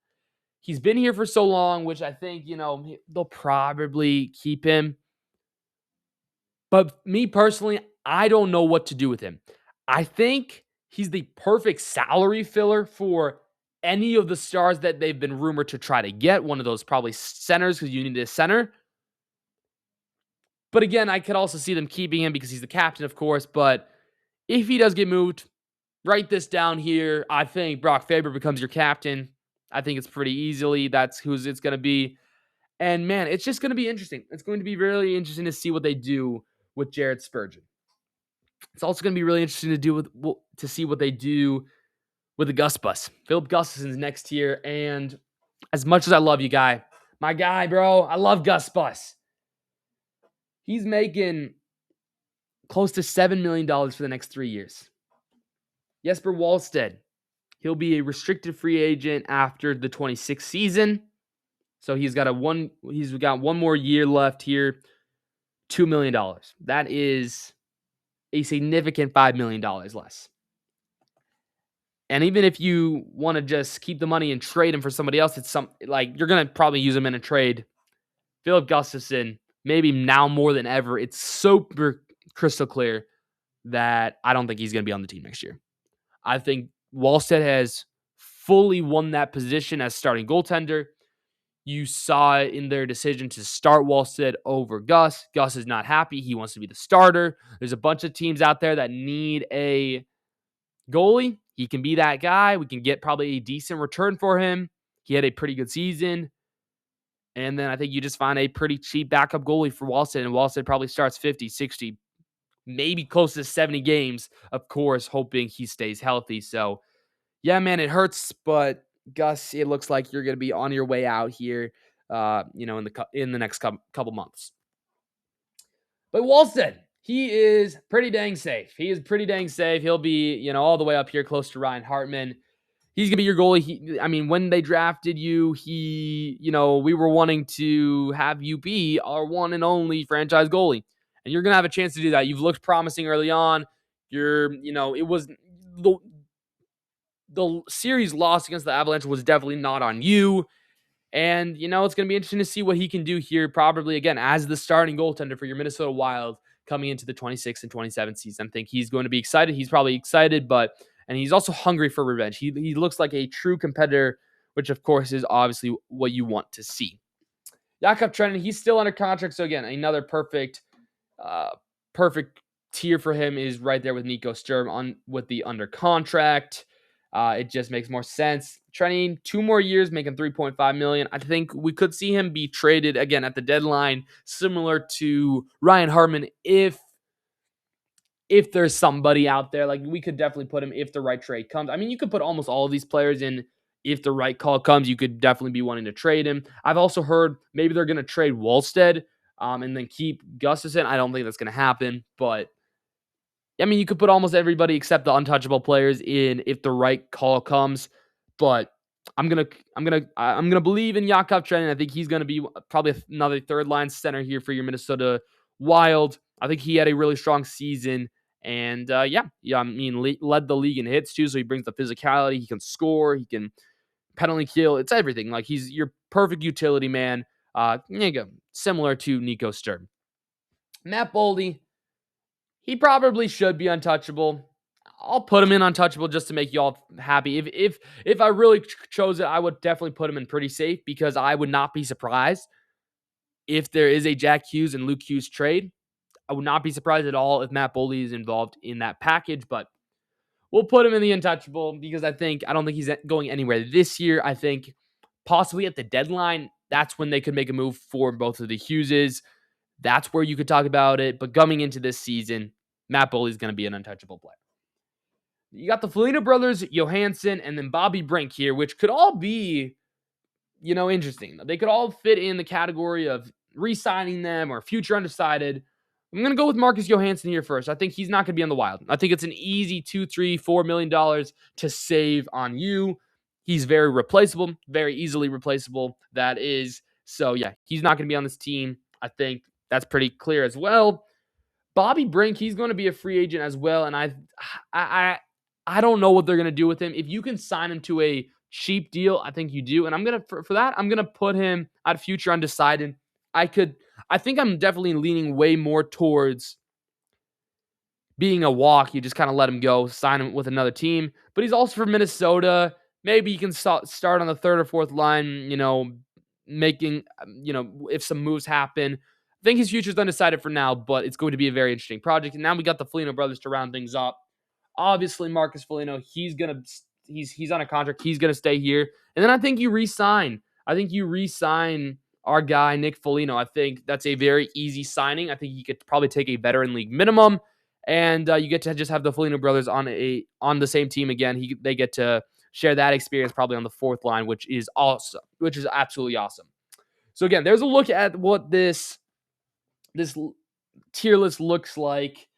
He's been here for so long, which I think, they'll probably keep him. But me personally, I don't know what to do with him. I think he's the perfect salary filler for any of the stars that they've been rumored to try to get. One of those probably centers because you need a center. But again, I could also see them keeping him because he's the captain, of course. But if he does get moved, write this down here. I think Brock Faber becomes your captain. I think it's pretty easily. That's who's it's going to be. And man, it's just going to be interesting. It's going to be really interesting to see what they do with Jared Spurgeon. It's also going to be really interesting to see what they do with the Gus Bus. Philip Gustafson's next year, and as much as I love you, my guy, bro, I love Gus Bus. He's making close to $7 million for the next 3 years. Jesper Wallstedt, he'll be a restricted free agent after the 26th season. So he's got one more year left here, $2 million. That is a significant $5 million less. And even if you want to just keep the money and trade him for somebody else, it's you're going to probably use him in a trade. Philip Gustafson, maybe now more than ever, it's super crystal clear that I don't think he's going to be on the team next year. I think Wallstedt has fully won that position as starting goaltender. You saw it in their decision to start Wallstedt over Gus. Gus is not happy. He wants to be the starter. There's a bunch of teams out there that need a goalie. He can be that guy. We can get probably a decent return for him. He had a pretty good season. And then I think you just find a pretty cheap backup goalie for Wallstedt. And Wallstedt probably starts 50, 60, maybe close to 70 games, of course, hoping he stays healthy. So, yeah, man, it hurts. But, Gus, it looks like you're going to be on your way out here, in the next couple months. But Wallstedt, he is pretty dang safe. He'll be, all the way up here close to Ryan Hartman. He's going to be your goalie. When they drafted you, we were wanting to have you be our one and only franchise goalie. And you're going to have a chance to do that. You've looked promising early on. It was the series loss against the Avalanche was definitely not on you. And, it's going to be interesting to see what he can do here, probably, again, as the starting goaltender for your Minnesota Wild coming into the 26th and 27th season. I think he's going to be excited. He's probably excited, and he's also hungry for revenge. He looks like a true competitor, which, of course, is obviously what you want to see. Jakub Trenin, he's still under contract. So, again, another perfect tier for him is right there with Nico Sturm with the under contract. It just makes more sense. Trenin, 2 more years, making $3.5 million. I think we could see him be traded again at the deadline, similar to Ryan Hartman. If there's somebody out there, we could definitely put him if the right trade comes. You could put almost all of these players in. If the right call comes, you could definitely be wanting to trade him. I've also heard maybe they're going to trade Wallstedt and then keep Gustafson. I don't think that's going to happen, but you could put almost everybody except the untouchable players in if the right call comes. But I'm gonna believe in Jakub Trenin. I think he's gonna be probably another third line center here for your Minnesota Wild. I think he had a really strong season, and led the league in hits too. So he brings the physicality. He can score. He can penalty kill. It's everything. He's your perfect utility man. Similar to Nico Sturm. Matt Boldy. He probably should be untouchable. I'll put him in untouchable just to make y'all happy. If I really chose it, I would definitely put him in pretty safe because I would not be surprised if there is a Jack Hughes and Luke Hughes trade. I would not be surprised at all if Matt Boldy is involved in that package, but we'll put him in the untouchable because I don't think he's going anywhere this year. I think possibly at the deadline, that's when they could make a move for both of the Hugheses. That's where you could talk about it. But coming into this season, Matt Boldy is going to be an untouchable player. You got the Foligno brothers, Johansson, and then Bobby Brink here, which could all be, interesting. They could all fit in the category of re-signing them or future undecided. I'm going to go with Marcus Johansson here first. I think he's not going to be on the Wild. I think it's an easy $2, $3, $4 million to save on you. He's very replaceable, very easily replaceable. That is. So, yeah, he's not going to be on this team. I think that's pretty clear as well. Bobby Brink, he's going to be a free agent as well, and I I don't know what they're going to do with him. If you can sign him to a cheap deal, I think you do. And I'm going to, for that, I'm going to put him at future undecided. I think I'm definitely leaning way more towards being a walk. You just kind of let him go, sign him with another team. But he's also from Minnesota. Maybe you can start on the third or fourth line, making, if some moves happen. I think his future's undecided for now, but it's going to be a very interesting project. And now we got the Foligno brothers to round things up. Obviously, Marcus Foligno, he's on a contract. He's gonna stay here. And then I think you re-sign. Our guy Nick Foligno. I think that's a very easy signing. I think you could probably take a veteran league minimum, and you get to just have the Foligno brothers on the same team again. They get to share that experience probably on the fourth line, which is awesome. Which is absolutely awesome. So again, there's a look at what this tier list looks like.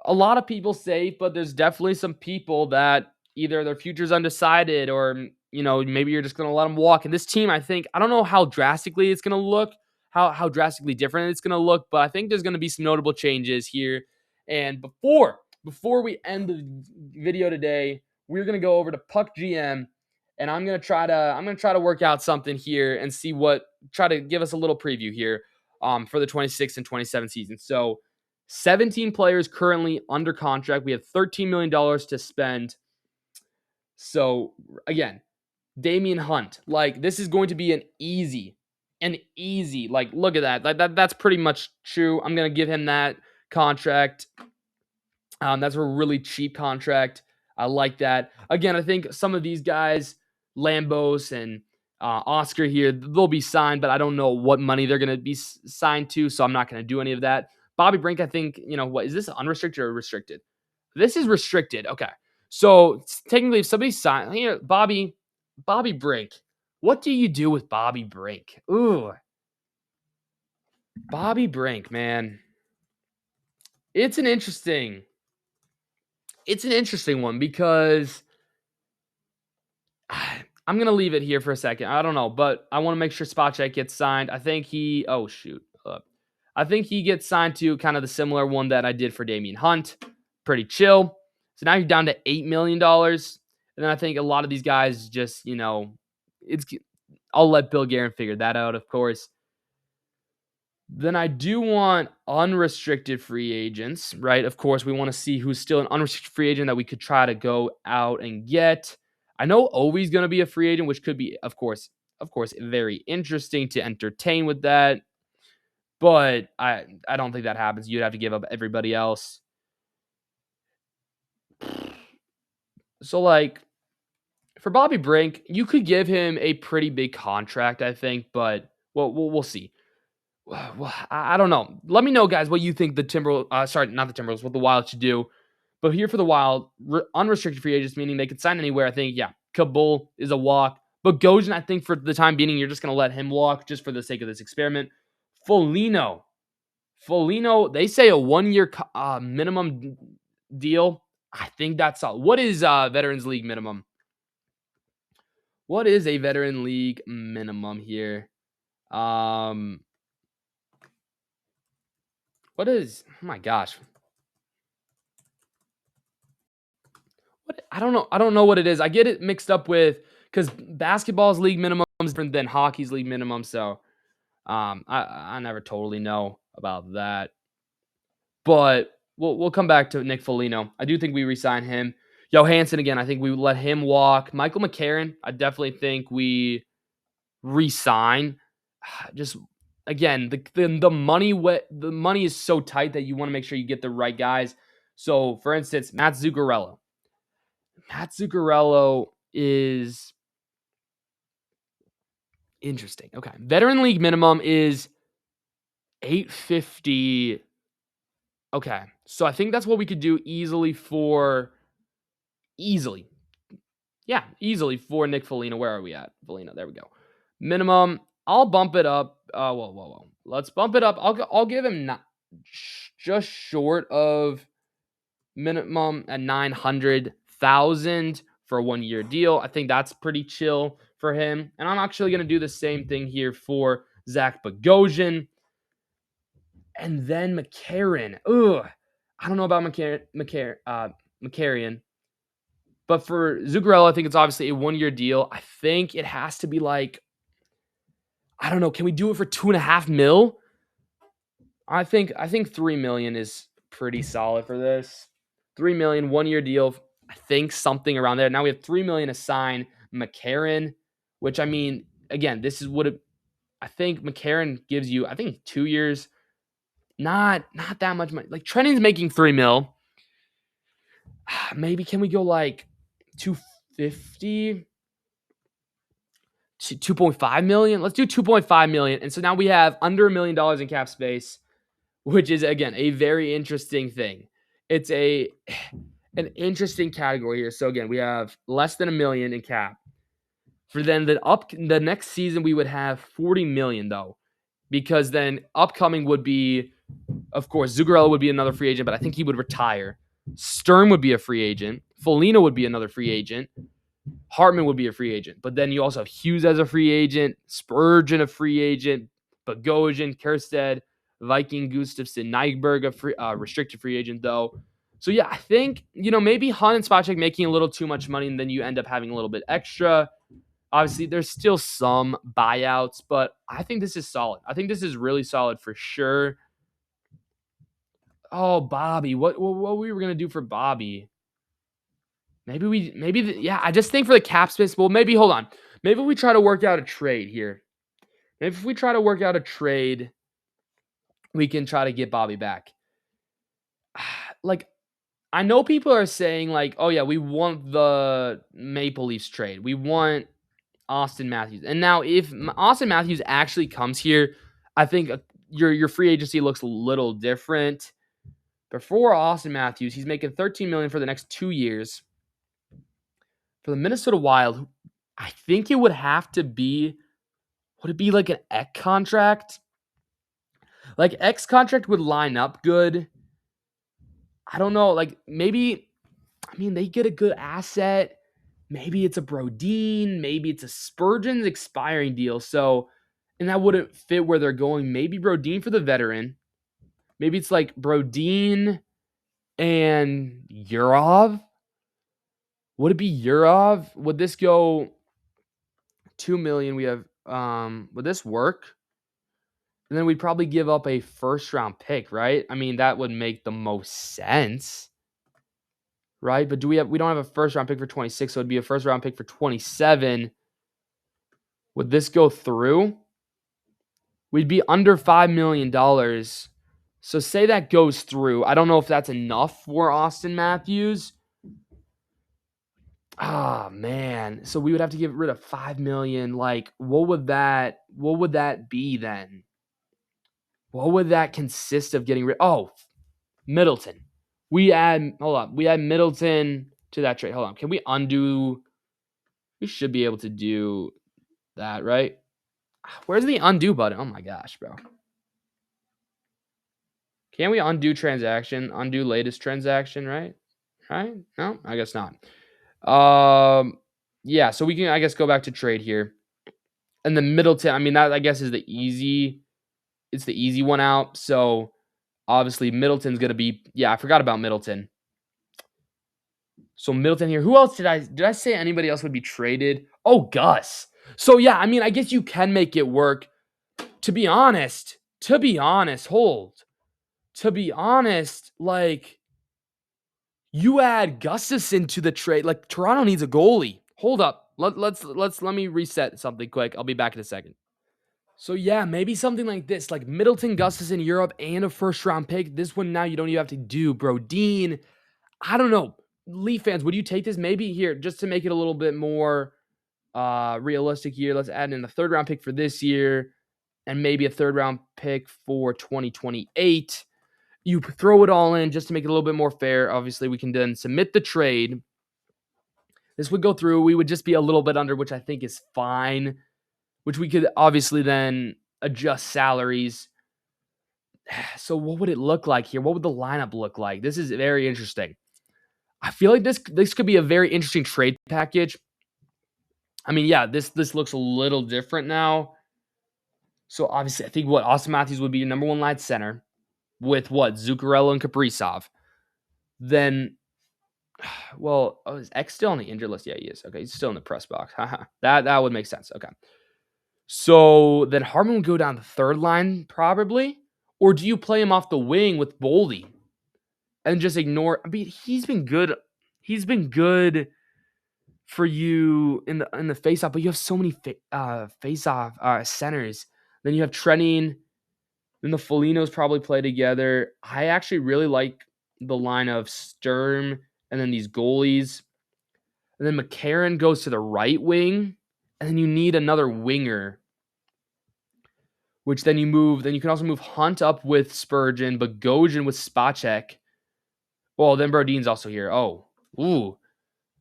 A lot of people safe, but there's definitely some people that either their future's undecided or, maybe you're just going to let them walk. And this team, I don't know how drastically it's going to look, how drastically different it's going to look, but I think there's going to be some notable changes here. And before we end the video today, we're going to go over to Puck GM, and I'm going to try to work out something here and try to give us a little preview here for the 26 and 27 season. So 17 players currently under contract. We have $13 million to spend. So, again, Damian Hunt. This is going to be an easy, look at that. That's pretty much true. I'm going to give him that contract. That's a really cheap contract. I like that. Again, I think some of these guys, Lambos and Oscar here, they'll be signed, but I don't know what money they're going to be signed to, so I'm not going to do any of that. Bobby Brink, I think, what is this, unrestricted or restricted? This is restricted. Okay. So technically, if somebody signed here, Bobby Brink, what do you do with Bobby Brink? Ooh. Bobby Brink, man. It's an interesting one because I'm going to leave it here for a second. I don't know, but I want to make sure Spotcheck gets signed. I think I think he gets signed to kind of the similar one that I did for Damian Hunt. Pretty chill. So now you're down to $8 million. And then I think a lot of these guys just, I'll let Bill Gueirn figure that out, of course. Then I do want unrestricted free agents, right? Of course, we want to see who's still an unrestricted free agent that we could try to go out and get. I know Ovi's going to be a free agent, which could be, of course, very interesting to entertain with that. But I don't think that happens. You'd have to give up everybody else. So, for Bobby Brink, you could give him a pretty big contract, I think. But we'll see. Well, I don't know. Let me know, guys, what you think the Timberwolves, what the Wild should do. But here for the Wild, unrestricted free agents, meaning they could sign anywhere. I think, Kabul is a walk. But Gojin, I think for the time being, you're just going to let him walk just for the sake of this experiment. Foligno, they say a 1-year minimum deal. I think that's all. What is Veterans League minimum? What is a Veteran League minimum here? What is? Oh my gosh. I don't know what it is. I get it mixed up with because basketball's league minimum is different than hockey's league minimum. So, I never totally know about that. But we'll come back to Nick Foligno. I do think we re-sign him. Johansson again. I think we let him walk. Michael McCarron. I definitely think we re-sign. Just again, the money is so tight that you want to make sure you get the right guys. So, for instance, Matt Zuccarello. Matt Zuccarello is interesting. Okay. Veteran League minimum is $850. Okay. So I think that's what we could do easily for Nick Foligno. Where are we at? Foligno. There we go. Minimum. I'll bump it up. Whoa. Let's bump it up. I'll give him just short of minimum at 900,000 for a 1-year deal. I think that's pretty chill for him. And I'm actually going to do the same thing here for Zach Bogosian. And then McCarron. I don't know about McCarron. But for Zuccarello, I think it's obviously a 1-year deal. I think it has to be like, I don't know, can we do it for 2.5 mil? I think 3 million is pretty solid for this. 3 million, 1-year deal. I think something around there. Now we have 3 million to sign McCarron, which I mean, again, this is what I think McCarron gives you. I think 2 years, not that much money. Like Trenning's making 3 mil. Maybe can we go like 250 to 2.5 million? Let's do 2.5 million. And so now we have under $1 million in cap space, which is again a very interesting thing. It's an interesting category here. So again, we have less than $1 million in cap. For then the next season we would have 40 million though, because then upcoming would be, of course, Zuccarello would be another free agent, but I think he would retire. Stern would be a free agent. Foligno would be another free agent. Hartman would be a free agent. But then you also have Hughes as a free agent, Spurgeon a free agent, Bogosian, Kerstead, Viking, Gustafsson, Nyberg a restricted free agent though. So yeah, I think, maybe Hunt and Spacek making a little too much money and then you end up having a little bit extra. Obviously, there's still some buyouts, but I think this is solid. I think this is really solid for sure. Oh, Bobby, what we were gonna do for Bobby? Yeah. I just think for the cap space. Well, maybe hold on. Maybe we try to work out a trade here. Maybe if we try to work out a trade, we can try to get Bobby back. Like, I know people are saying like, oh yeah, we want the Maple Leafs trade. We want Austin Matthews. And now if Austin Matthews actually comes here, I think your free agency looks a little different. Before Austin Matthews, he's making $13 million for the next 2 years. For the Minnesota Wild, I think it would have to be, would it be like an Ek contract? Like Ek's contract would line up good. I don't know. Like maybe, I mean, they get a good asset. Maybe it's a Brodin. Maybe it's a Spurgeon's expiring deal. So, and that wouldn't fit where they're going. Maybe Brodin for the veteran. Maybe it's like Brodin and Yurov. Would it be Yurov? Would this go 2 million? We have, would this work? And then we'd probably give up a first round pick, right? I mean, that would make the most sense, right? But we don't have a first round pick for 26, so it'd be a first round pick for 27. Would this go through? We'd be under $5 million. So say that goes through. I don't know if that's enough for Austin Matthews. Ah, man. So we would have to get rid of 5 million. Like, what would that be then? What would that consist of getting rid? Oh, Middleton. We add Middleton to that trade. Hold on. Can we undo? We should be able to do that, right? Where's the undo button? Oh my gosh, bro. Can we undo transaction? Undo latest transaction, right? Right? No, I guess not. Yeah, so we can, I guess, go back to trade here. And the Middleton, I mean, that I guess is the easy one out. So obviously Middleton's gonna be, yeah, I forgot about Middleton. So Middleton here. Who else did I say anybody else would be traded? Oh, Gus. So yeah, I mean, I guess you can make it work. To be honest, like you add Gustafsson to the trade. Like Toronto needs a goalie. Hold up. Let me reset something quick. I'll be back in a second. So yeah, maybe something like this, like Middleton, Gustafsson, Europe, and a first round pick. This one now you don't even have to do. Brodin. I don't know. Leaf fans, would you take this? Maybe here, just to make it a little bit more realistic here, let's add in a third round pick for this year and maybe a third round pick for 2028. You throw it all in just to make it a little bit more fair. Obviously, we can then submit the trade. This would go through. We would just be a little bit under, which I think is fine, which we could obviously then adjust salaries. So what would it look like here? What would the lineup look like? This is very interesting. I feel like this could be a very interesting trade package. I mean, yeah, this looks a little different now. So obviously, I think Austin Matthews would be your number one line center with Zuccarello and Kaprizov. Then Well, oh, is X still on the injured list? Yeah, he is. Okay, he's still in the press box. Haha. That would make sense. Okay. So then Harmon would go down the third line, probably. Or do you play him off the wing with Boldy and just ignore? I mean, he's been good. He's been good for you in the faceoff, but you have so many faceoff centers. Then you have Trenning. Then the Felinos probably play together. I actually really like the line of Sturm and then these goalies. And then McCarron goes to the right wing, and then you need another winger, which then you move. Then you can also move Hunt up with Spurgeon, Bogosian with Spacek. Well, then Brodin's also here. Oh, ooh.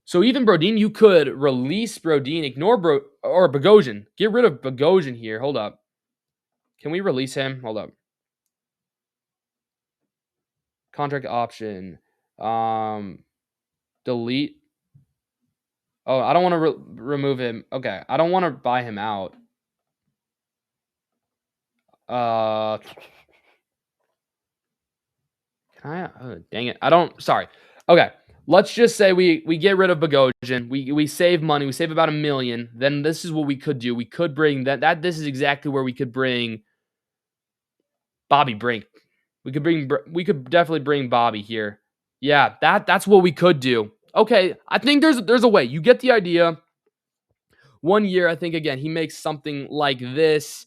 So even Brodin, you could release Brodin, ignore Bogosian. Get rid of Bogosian here. Hold up. Can we release him? Hold up. Contract option. Delete. Oh, I don't want to remove him. Okay, I don't want to buy him out. Can I? Oh, dang it! I don't. Sorry. Okay, let's just say we get rid of Bogosian. We save money. We save about $1 million. Then this is what we could do. We could bring that. This is exactly where we could bring Bobby Brink. We could definitely bring Bobby here. Yeah, that's what we could do. Okay, I think there's a way. You get the idea. 1 year, I think again, he makes something like this.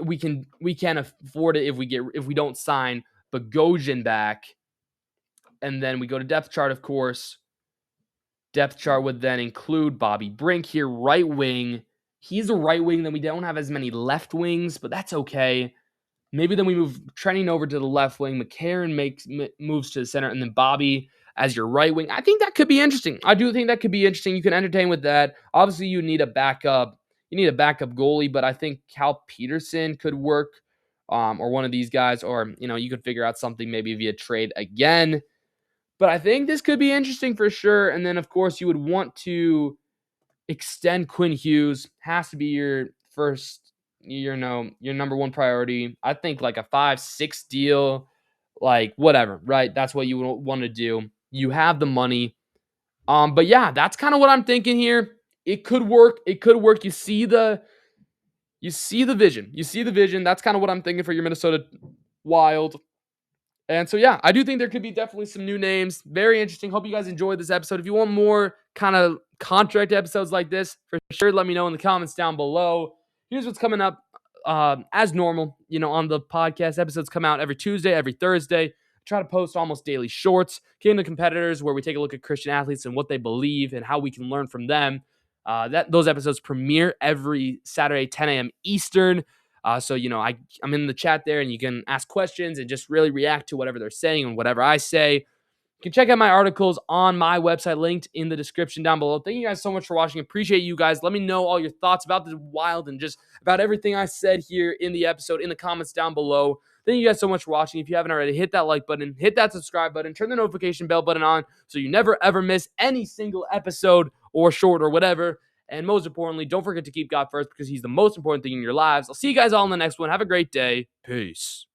We can afford it if we don't sign Bogosian back. And then we go to depth chart, of course. Depth chart would then include Bobby Brink here, right wing. He's a right wing, then we don't have as many left wings, but that's okay. Maybe then we move Trenning over to the left wing. McCarron moves to the center, and then Bobby as your right wing. I think that could be interesting. I do think that could be interesting. You can entertain with that. Obviously, you need a backup. You need a backup goalie, but I think Cal Peterson could work, or one of these guys, or you could figure out something maybe via trade again. But I think this could be interesting for sure. And then, of course, you would want to extend Quinn Hughes. Has to be your first, your number one priority. I think like a 5-6 deal, like whatever, right? That's what you would want to do. You have the money. But yeah, that's kind of what I'm thinking here. It could work. It could work. You see the vision. You see the vision. That's kind of what I'm thinking for your Minnesota Wild. And so, yeah, I do think there could be definitely some new names. Very interesting. Hope you guys enjoyed this episode. If you want more kind of contract episodes like this, for sure, let me know in the comments down below. Here's what's coming up as normal. On the podcast, episodes come out every Tuesday, every Thursday. I try to post almost daily shorts, King of Competitors, where we take a look at Christian athletes and what they believe and how we can learn from them. Those episodes premiere every Saturday, 10 a.m. Eastern. So, I'm in the chat there and you can ask questions and just really react to whatever they're saying and whatever I say. You can check out my articles on my website linked in the description down below. Thank you guys so much for watching. Appreciate you guys. Let me know all your thoughts about the Wild and just about everything I said here in the episode in the comments down below. Thank you guys so much for watching. If you haven't already, hit that like button, hit that subscribe button, turn the notification bell button on so you never ever miss any single episode or short or whatever. And most importantly, don't forget to keep God first because he's the most important thing in your lives. I'll see you guys all in the next one. Have a great day. Peace.